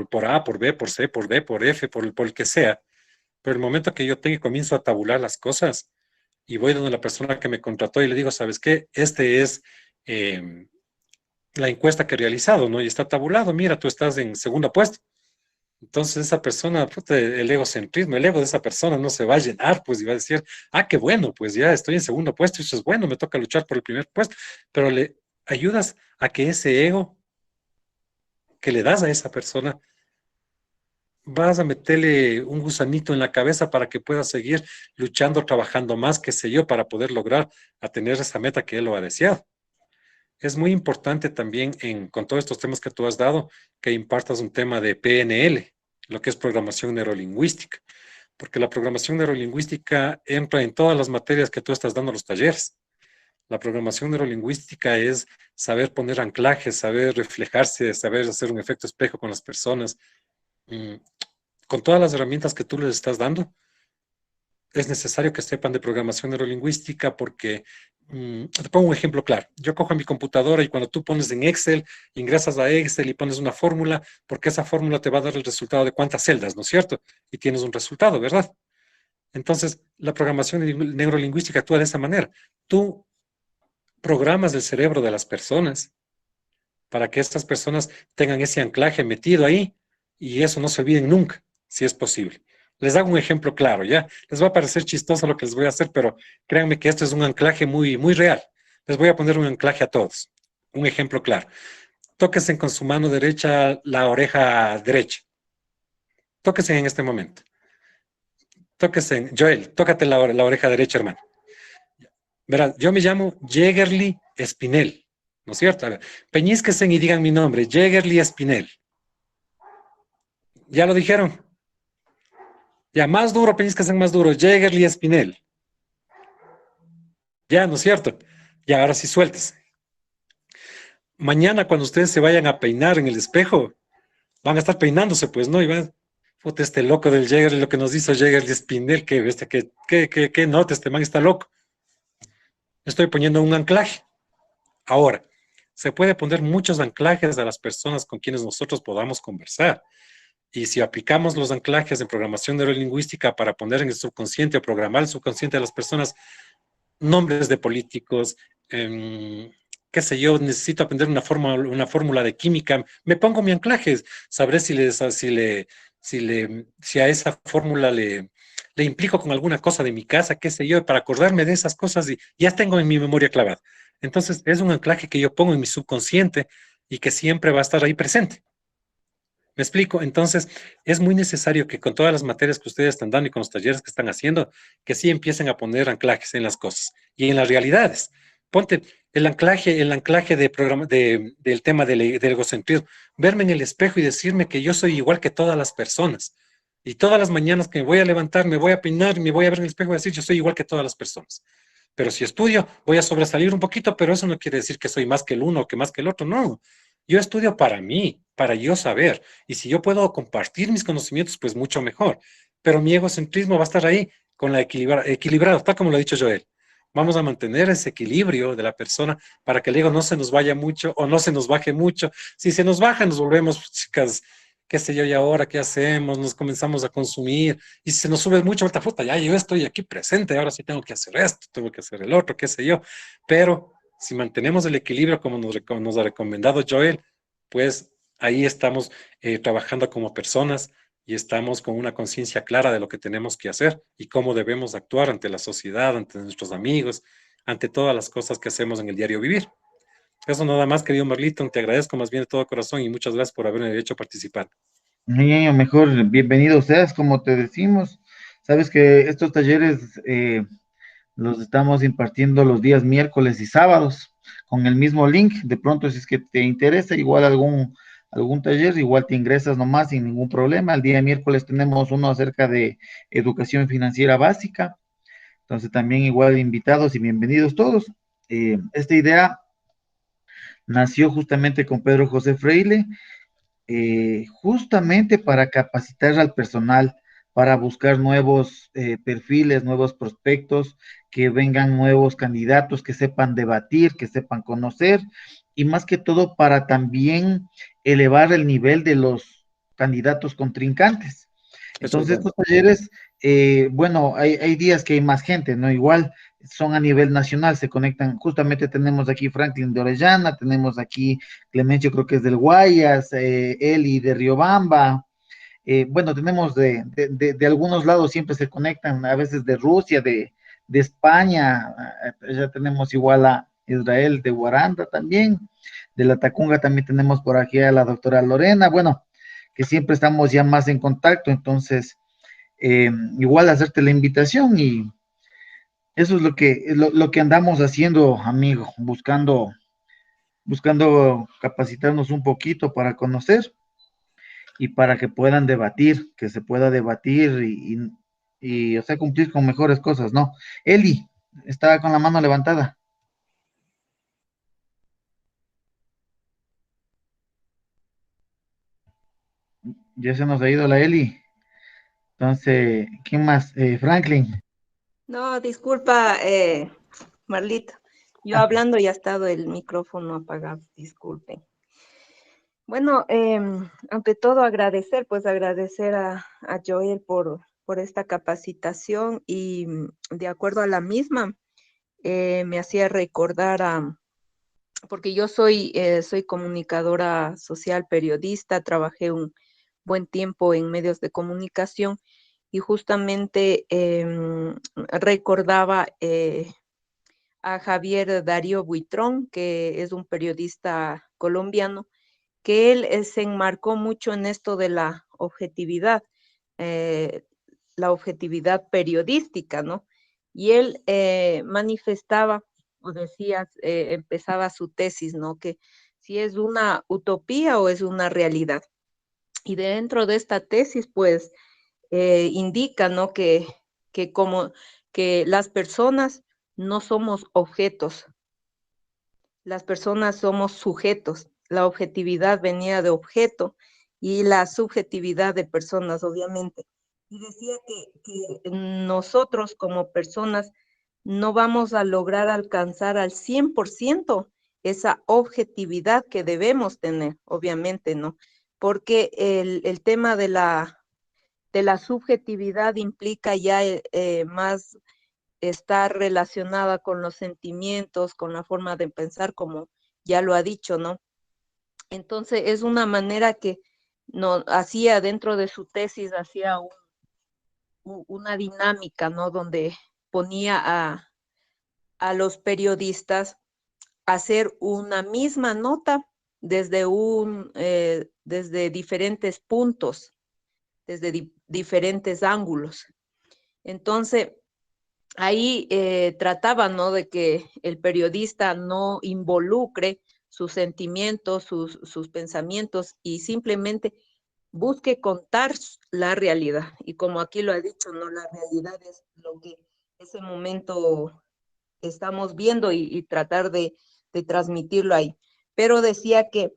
por A, por B, por C, por D, por F, por el que sea, pero el momento que yo tengo y comienzo a tabular las cosas y voy donde la persona que me contrató y le digo, ¿sabes qué? Este es la encuesta que he realizado, ¿no? Y está tabulado, mira, tú estás en segundo puesto. Entonces esa persona, puta, el egocentrismo, el ego de esa persona no se va a llenar, pues, y va a decir, ah, qué bueno, pues ya estoy en segundo puesto, eso es bueno, me toca luchar por el primer puesto, pero le ayudas a que ese ego que le das a esa persona vas a meterle un gusanito en la cabeza para que pueda seguir luchando, trabajando más, qué sé yo, para poder lograr a tener esa meta que él lo ha deseado. Es muy importante también con todos estos temas que tú has dado, que impartas un tema de PNL, lo que es programación neurolingüística, porque la programación neurolingüística entra en todas las materias que tú estás dando a los talleres. La programación neurolingüística es saber poner anclajes, saber reflejarse, saber hacer un efecto espejo con las personas, con todas las herramientas que tú les estás dando, es necesario que sepan de programación neurolingüística porque, te pongo un ejemplo claro, yo cojo mi computadora y cuando tú pones en Excel, ingresas a Excel y pones una fórmula, porque esa fórmula te va a dar el resultado de cuántas celdas, ¿no es cierto? Y tienes un resultado, ¿verdad? Entonces, la programación neurolingüística actúa de esa manera. Tú programas el cerebro de las personas para que estas personas tengan ese anclaje metido ahí y eso no se olviden nunca, si es posible. Les hago un ejemplo claro, ¿ya? Les va a parecer chistoso lo que les voy a hacer, pero créanme que esto es un anclaje muy, muy real. Les voy a poner un anclaje a todos. Un ejemplo claro. Tóquense con su mano derecha la oreja derecha. Tóquense en este momento. Tóquense, Joel, tócate la oreja derecha, hermano. Verán, yo me llamo Jägerly Espinel, ¿no es cierto? A ver, peñísquense y digan mi nombre, Jägerly Espinel. ¿Ya lo dijeron? Ya, más duro, peñísquense más duro, Jägerly Espinel. Ya, ¿no es cierto? Ya, ahora sí sueltes. Mañana cuando ustedes se vayan a peinar en el espejo, van a estar peinándose, pues, ¿no? Y van, puta, este loco del Jägerly, lo que nos hizo Jägerly Espinel, que bestia, que nota, este man está loco. Estoy poniendo un anclaje. Ahora, se puede poner muchos anclajes a las personas con quienes nosotros podamos conversar. Y si aplicamos los anclajes en programación neurolingüística para poner en el subconsciente o programar el subconsciente de las personas nombres de políticos, qué sé yo, necesito aprender una fórmula de química, me pongo mi anclaje, sabré si a esa fórmula le implico con alguna cosa de mi casa, qué sé yo, para acordarme de esas cosas y ya tengo en mi memoria clavada. Entonces, es un anclaje que yo pongo en mi subconsciente y que siempre va a estar ahí presente. ¿Me explico? Entonces, es muy necesario que con todas las materias que ustedes están dando y con los talleres que están haciendo, que sí empiecen a poner anclajes en las cosas y en las realidades. Ponte el anclaje del tema del egocentrismo. Verme en el espejo y decirme que yo soy igual que todas las personas. Y todas las mañanas que me voy a levantar, me voy a peinar, me voy a ver en el espejo y decir, yo soy igual que todas las personas. Pero si estudio, voy a sobresalir un poquito, pero eso no quiere decir que soy más que el uno o que más que el otro, no. Yo estudio para mí, para yo saber. Y si yo puedo compartir mis conocimientos, pues mucho mejor. Pero mi egocentrismo va a estar ahí con la equilibrado, tal como lo ha dicho Joel. Vamos a mantener ese equilibrio de la persona para que el ego no se nos vaya mucho o no se nos baje mucho. Si se nos baja, nos volvemos, chicas, qué sé yo, y ahora qué hacemos, nos comenzamos a consumir, y si se nos sube mucho, ahorita, puta, ya yo estoy aquí presente, ahora sí tengo que hacer esto, tengo que hacer el otro, qué sé yo, pero si mantenemos el equilibrio como nos ha recomendado Joel, pues ahí estamos trabajando como personas y estamos con una conciencia clara de lo que tenemos que hacer y cómo debemos actuar ante la sociedad, ante nuestros amigos, ante todas las cosas que hacemos en el diario vivir. Eso nada más, querido Marlito, te agradezco más bien de todo corazón y muchas gracias por haberme hecho participar. Niño, mejor bienvenido seas, como te decimos. Sabes que estos talleres los estamos impartiendo los días miércoles y sábados con el mismo link. De pronto, si es que te interesa, igual algún taller, igual te ingresas nomás sin ningún problema. El día miércoles tenemos uno acerca de educación financiera básica. Entonces, también igual invitados y bienvenidos todos. Esta idea nació justamente con Pedro José Freile, justamente para capacitar al personal, para buscar nuevos perfiles, nuevos prospectos, que vengan nuevos candidatos, que sepan debatir, que sepan conocer, y más que todo para también elevar el nivel de los candidatos contrincantes. Eso es Entonces, bueno. estos talleres, bueno, hay días que hay más gente, ¿no? Igual son a nivel nacional, se conectan, justamente tenemos aquí Franklin de Orellana, tenemos aquí Clemencio, creo que es del Guayas, Eli de Riobamba, bueno, tenemos de algunos lados siempre se conectan, a veces de Rusia, de España, ya tenemos igual a Israel de Guaranda también, de la Tacunga también tenemos por aquí a la doctora Lorena, bueno, que siempre estamos ya más en contacto, entonces, igual hacerte la invitación y eso es lo que andamos haciendo, amigo, buscando capacitarnos un poquito para conocer y para que puedan debatir, que se pueda debatir o sea, cumplir con mejores cosas, ¿no? Eli, estaba con la mano levantada. Ya se nos ha ido la Eli. Entonces, ¿quién más? Franklin. No, disculpa, Marlito. Yo hablando y ha estado el micrófono apagado, disculpen. Bueno, ante todo agradecer, pues agradecer a Joel por esta capacitación y de acuerdo a la misma, me hacía recordar porque yo soy comunicadora social, periodista, trabajé un buen tiempo en medios de comunicación y justamente recordaba a Javier Darío Buitrón, que es un periodista colombiano, que él se enmarcó mucho en esto de eh, la objetividad periodística, ¿no? Y él manifestaba o decía, empezaba su tesis, ¿no? Que si es una utopía o es una realidad. Y dentro de esta tesis, pues, indica, ¿no? Que como que las personas no somos objetos, las personas somos sujetos. La objetividad venía de objeto y la subjetividad de personas, obviamente. Y decía que nosotros como personas no vamos a lograr alcanzar al 100% esa objetividad que debemos tener, obviamente, ¿no? Porque el tema de la subjetividad implica ya más estar relacionada con los sentimientos, con la forma de pensar, como ya lo ha dicho, ¿no? Entonces es una manera que no hacía dentro de su tesis, hacía una dinámica, ¿no? Donde ponía a los periodistas a hacer una misma nota desde diferentes puntos, desde diferentes ángulos. Entonces, ahí trataba, ¿no? De que el periodista no involucre sus sentimientos, sus pensamientos y simplemente busque contar la realidad. Y como aquí lo ha dicho, ¿no? La realidad es lo que ese momento estamos viendo y tratar de transmitirlo ahí. Pero decía que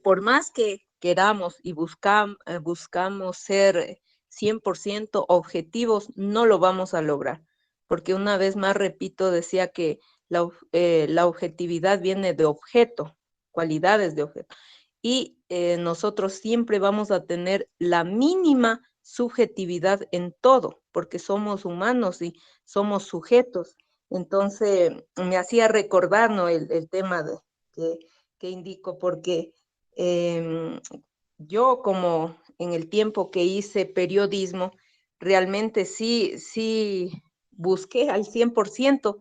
por más que queramos y buscamos ser 100% objetivos, no lo vamos a lograr. Porque una vez más, repito, decía que la objetividad viene de objeto, cualidades de objeto. Y nosotros siempre vamos a tener la mínima subjetividad en todo, porque somos humanos y somos sujetos. Entonces, me hacía recordar, ¿no? el tema que, que indico, porque yo como en el tiempo que hice periodismo, realmente sí busqué al 100%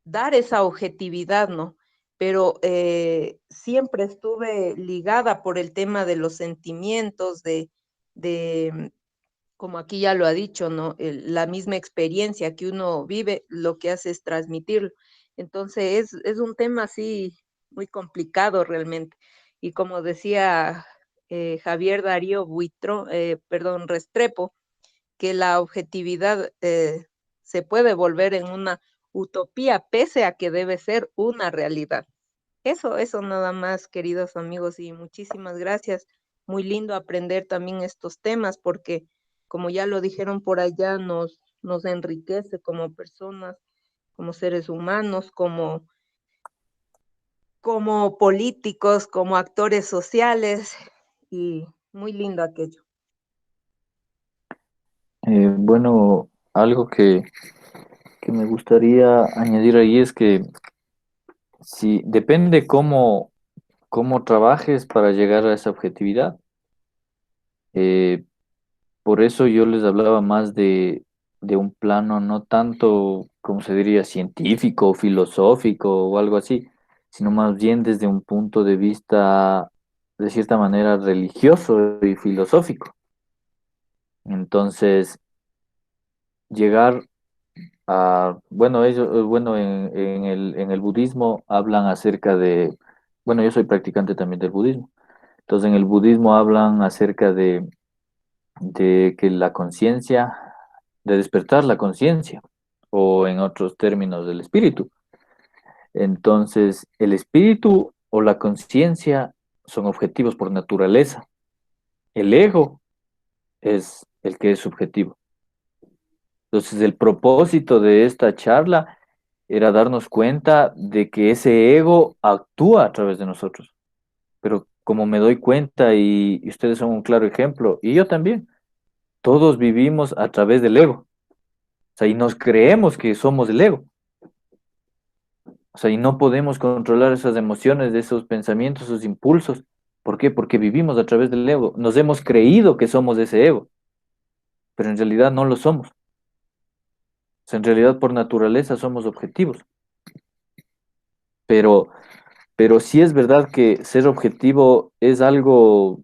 dar esa objetividad, ¿no? Pero siempre estuve ligada por el tema de los sentimientos, de como aquí ya lo ha dicho, ¿no? La misma experiencia que uno vive, lo que hace es transmitirlo. Entonces es un tema así muy complicado realmente. Y como decía Javier Darío perdón, Restrepo, que la objetividad se puede volver en una utopía pese a que debe ser una realidad. Eso nada más, queridos amigos, y muchísimas gracias. Muy lindo aprender también estos temas porque, como ya lo dijeron por allá, nos enriquece como personas, como seres humanos, como políticos, como actores sociales, y muy lindo aquello. Bueno, algo que me gustaría añadir ahí es que si depende cómo trabajes para llegar a esa objetividad. Eh, por eso yo les hablaba más de un plano no tanto, como se diría, científico, filosófico o algo así, sino más bien desde un punto de vista, de cierta manera, religioso y filosófico. Entonces, llegar bueno, bueno, en el budismo hablan acerca bueno, yo soy practicante también del budismo. Entonces, en el budismo hablan acerca de que la conciencia, de despertar la conciencia, o en otros términos, del espíritu. Entonces, el espíritu o la conciencia son objetivos por naturaleza. El ego es el que es subjetivo. Entonces, el propósito de esta charla era darnos cuenta de que ese ego actúa a través de nosotros, pero como me doy cuenta, y ustedes son un claro ejemplo, y yo también, todos vivimos a través del ego. O sea, y nos creemos que somos el ego. O sea, y no podemos controlar esas emociones, esos pensamientos, esos impulsos. ¿Por qué? Porque vivimos a través del ego. Nos hemos creído que somos ese ego, pero en realidad no lo somos. O sea, en realidad por naturaleza somos objetivos. Pero, pero sí es verdad que ser objetivo es algo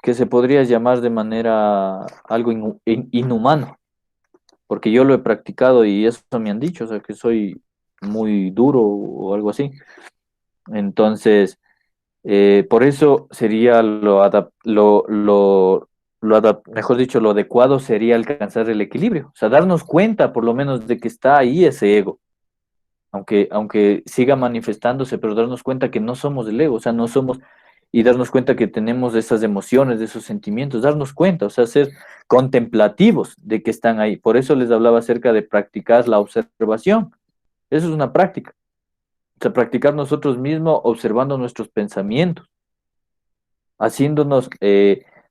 que se podría llamar de manera algo inhumano, porque yo lo he practicado y eso me han dicho, o sea, que soy muy duro o algo así. Entonces, por eso sería mejor dicho, lo adecuado sería alcanzar el equilibrio, o sea, darnos cuenta por lo menos de que está ahí ese ego, aunque siga manifestándose, pero darnos cuenta que no somos el ego, o sea, no somos, y darnos cuenta que tenemos esas emociones, esos sentimientos, darnos cuenta, o sea, ser contemplativos de que están ahí. Por eso les hablaba acerca de practicar la observación. Eso es una práctica. O sea, practicar nosotros mismos observando nuestros pensamientos, haciéndonos,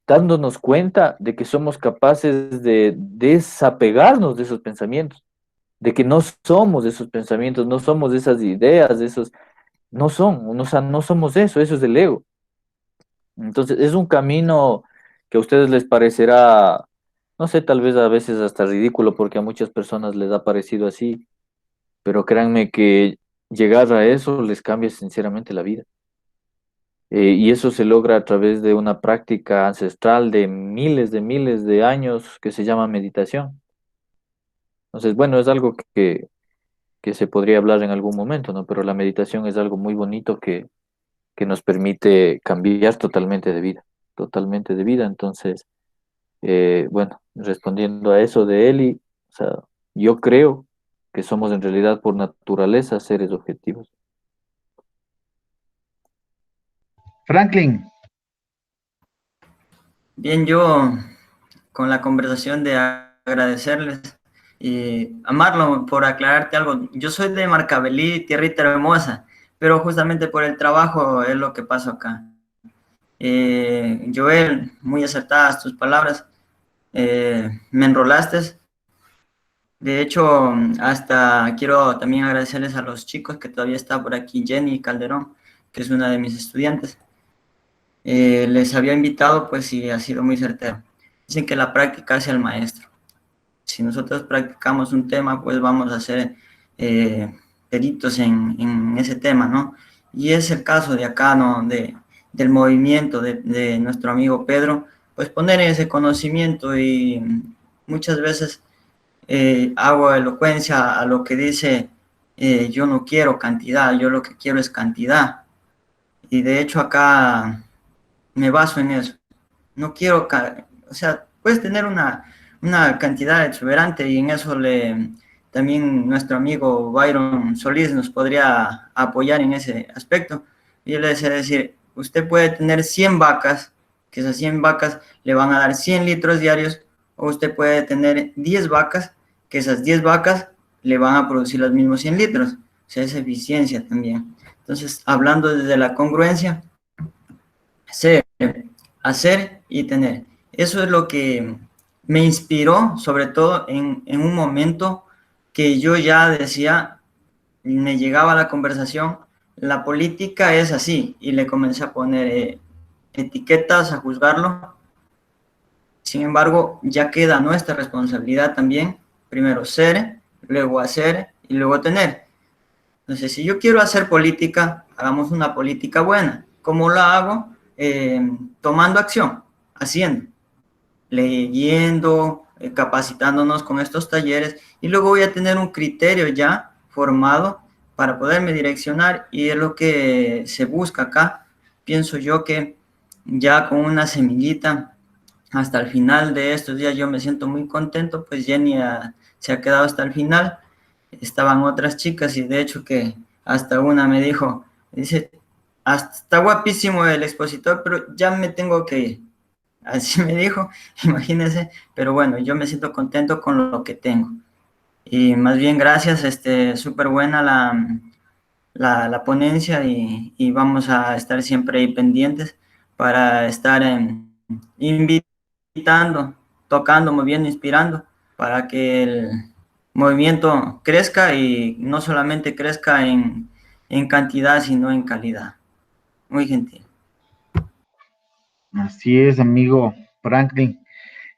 dándonos cuenta de que somos capaces de desapegarnos de esos pensamientos, de que no somos esos pensamientos, no somos esas ideas, esos, no son, o sea, no somos eso, eso es el ego. Entonces, es un camino que a ustedes les parecerá, no sé, tal vez a veces hasta ridículo, porque a muchas personas les ha parecido así, pero créanme que llegar a eso les cambia sinceramente la vida. Y eso se logra a través de una práctica ancestral de miles de años que se llama meditación. Entonces, bueno, es algo que se podría hablar en algún momento, ¿no? Pero la meditación es algo muy bonito que nos permite cambiar totalmente de vida. Entonces, bueno, respondiendo a eso de Eli, o sea, yo creo que somos en realidad por naturaleza seres objetivos. Franklin, Bien, yo con la conversación de agradecerles y a Marlon por aclararte algo. Yo soy de Marcabelí, tierrita hermosa, pero justamente por el trabajo es lo que pasó acá. Joel, muy acertadas tus palabras. Me enrolaste. De hecho, hasta quiero también agradecerles a los chicos que todavía está por aquí, Jenny Calderón, que es una de mis estudiantes. Les había invitado, pues sí, ha sido muy certero. Dicen que la práctica hace al maestro. Si nosotros practicamos un tema, pues vamos a ser peritos en ese tema, ¿no? Y es el caso de acá, ¿no? Del movimiento de nuestro amigo Pedro, pues poner ese conocimiento y muchas veces hago elocuencia a lo que dice, yo no quiero cantidad, yo lo que quiero es cantidad. Y de hecho acá me baso en eso. No quiero, o sea, puedes tener una cantidad exuberante y en eso también nuestro amigo Byron Solís nos podría apoyar en ese aspecto. Yo le decía decir, usted puede tener 100 vacas, que esas 100 vacas le van a dar 100 litros diarios, o usted puede tener 10 vacas, que esas 10 vacas le van a producir los mismos 100 litros. O sea, es eficiencia también. Entonces, hablando desde la congruencia, ser, hacer y tener. Eso es lo que me inspiró, sobre todo en un momento que yo ya decía, me llegaba la conversación, la política es así, y le comencé a poner etiquetas, a juzgarlo. Sin embargo, ya queda nuestra responsabilidad también, primero ser, luego hacer y luego tener. Entonces, si yo quiero hacer política, hagamos una política buena. ¿Cómo la hago? Tomando acción, haciendo, leyendo, capacitándonos con estos talleres y luego voy a tener un criterio ya formado para poderme direccionar y es lo que se busca acá. Pienso yo que ya con una semillita hasta el final de estos días yo me siento muy contento, pues Jenny se ha quedado hasta el final. Estaban otras chicas y de hecho que hasta una me dijo, dice, hasta está guapísimo el expositor, pero ya me tengo que ir. Así me dijo, imagínense, pero bueno, yo me siento contento con lo que tengo. Y más bien gracias, súper buena la ponencia y vamos a estar siempre ahí pendientes para estar invitando, tocando, moviendo, inspirando, para que el movimiento crezca y no solamente crezca en cantidad, sino en calidad. Muy gentil. Así es, amigo Franklin.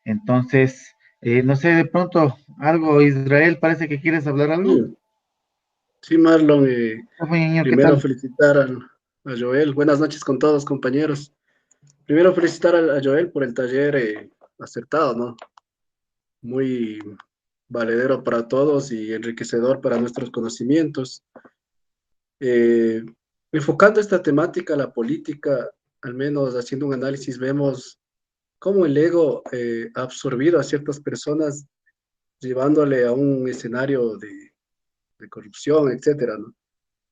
Entonces, no sé, de pronto, algo, Israel, parece que quieres hablar algo. Sí, sí, Marlon, ¿Qué primero tal? felicitar a Joel. Buenas noches con todos, compañeros. Primero felicitar a Joel por el taller acertado, ¿no? Muy valedero para todos y enriquecedor para nuestros conocimientos. Eh, Enfocando esta temática a la política, al menos haciendo un análisis, vemos cómo el ego ha absorbido a ciertas personas, llevándole a un escenario de corrupción, etcétera, ¿no?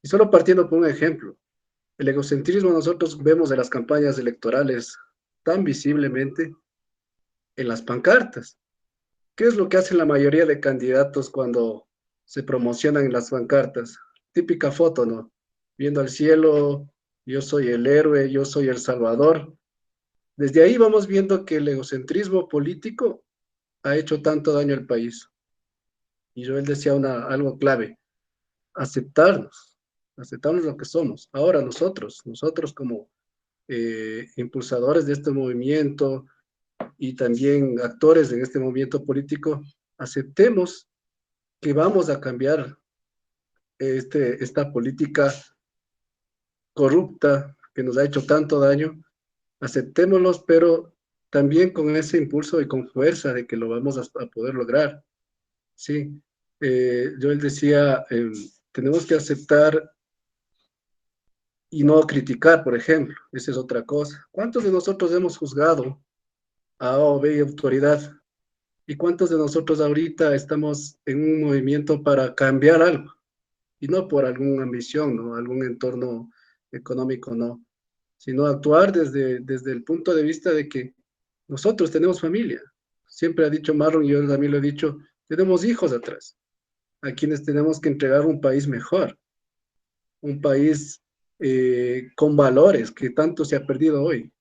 Y solo partiendo por un ejemplo, el egocentrismo nosotros vemos en las campañas electorales tan visiblemente en las pancartas. ¿Qué es lo que hacen la mayoría de candidatos cuando se promocionan en las pancartas? Típica foto, ¿no? Viendo al cielo, yo soy el héroe, yo soy el salvador. Desde ahí vamos viendo que el egocentrismo político ha hecho tanto daño al país. Y Joel decía algo clave, aceptarnos, aceptarnos lo que somos. Ahora nosotros como impulsadores de este movimiento y también actores en este movimiento político, aceptemos que vamos a cambiar esta política corrupta que nos ha hecho tanto daño, aceptémoslos, pero también con ese impulso y con fuerza de que lo vamos a poder lograr. Sí, yo él decía, tenemos que aceptar y no criticar, por ejemplo, esa es otra cosa. ¿Cuántos de nosotros hemos juzgado a A o B autoridad? ¿Y cuántos de nosotros ahorita estamos en un movimiento para cambiar algo? Y no por alguna ambición, ¿no? Algún entorno económico, no, sino actuar desde el punto de vista de que nosotros tenemos familia. Siempre ha dicho Marlon y yo también lo he dicho, tenemos hijos atrás, a quienes tenemos que entregar un país mejor, un país con valores que tanto se ha perdido hoy.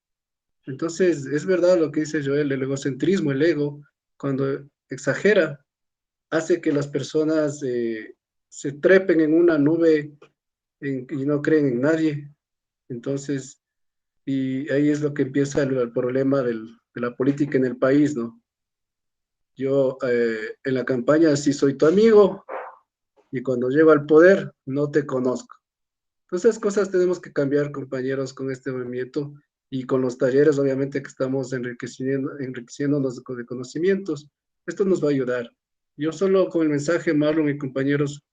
Entonces, es verdad lo que dice Joel, el egocentrismo, el ego, cuando exagera, hace que las personas se trepen en una nube y no creen en nadie. Entonces, y ahí es lo que empieza el problema de la política en el país, ¿no? Yo en la campaña sí soy tu amigo y cuando llego al poder no te conozco. Entonces, cosas tenemos que cambiar, compañeros, con este movimiento y con los talleres, obviamente, que estamos enriqueciéndonos de conocimientos. Esto nos va a ayudar. Yo solo con el mensaje, Marlon y compañeros,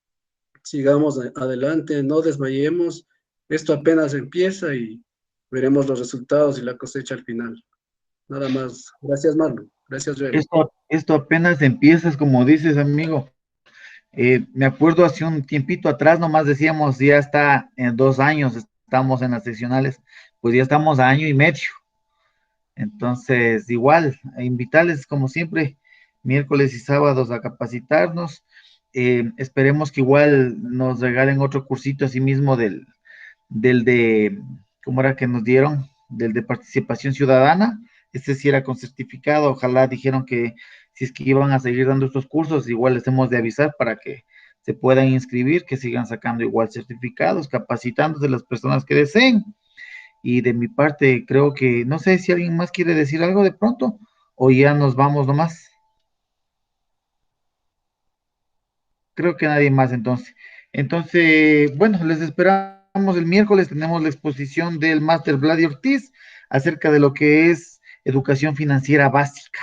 sigamos adelante, no desmayemos. Esto apenas empieza y veremos los resultados y la cosecha al final. Nada más. Gracias, Marlon. Gracias, Joel. Esto apenas empiezas, como dices, amigo. Me acuerdo hace un tiempito atrás, nomás decíamos, ya está en 2 años, estamos en las seccionales, pues ya estamos a año y medio. Entonces, igual, invitarles como siempre, miércoles y sábados a capacitarnos. Esperemos que igual nos regalen otro cursito así mismo del de, ¿cómo era que nos dieron? Del de participación ciudadana. Este sí era con certificado. Ojalá dijeron que si es que iban a seguir dando estos cursos, igual les hemos de avisar para que se puedan inscribir, que sigan sacando igual certificados, capacitándose las personas que deseen. Y de mi parte, creo que, no sé si alguien más quiere decir algo de pronto, o ya nos vamos nomás. Creo que nadie más entonces. Entonces, bueno, les esperamos el miércoles, tenemos la exposición del Máster Vladi Ortiz acerca de lo que es educación financiera básica.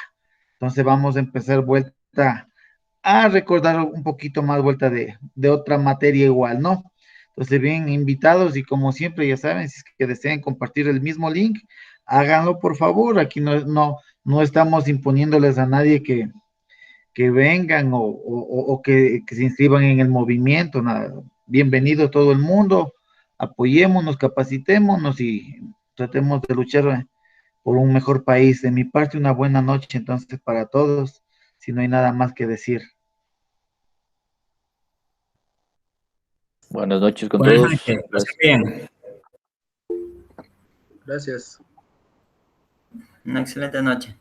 Entonces vamos a empezar vuelta a recordar un poquito más vuelta de otra materia igual, ¿no? Entonces, bien, invitados y como siempre, ya saben, si es que desean compartir el mismo link, háganlo por favor. Aquí no estamos imponiéndoles a nadie que vengan o que se inscriban en el movimiento. Nada. Bienvenido todo el mundo, apoyémonos, capacitémonos y tratemos de luchar por un mejor país. De mi parte, una buena noche entonces para todos, si no hay nada más que decir. Buenas noches con Buenas todos. noches. Pasen Gracias. bien. Gracias. Una excelente noche.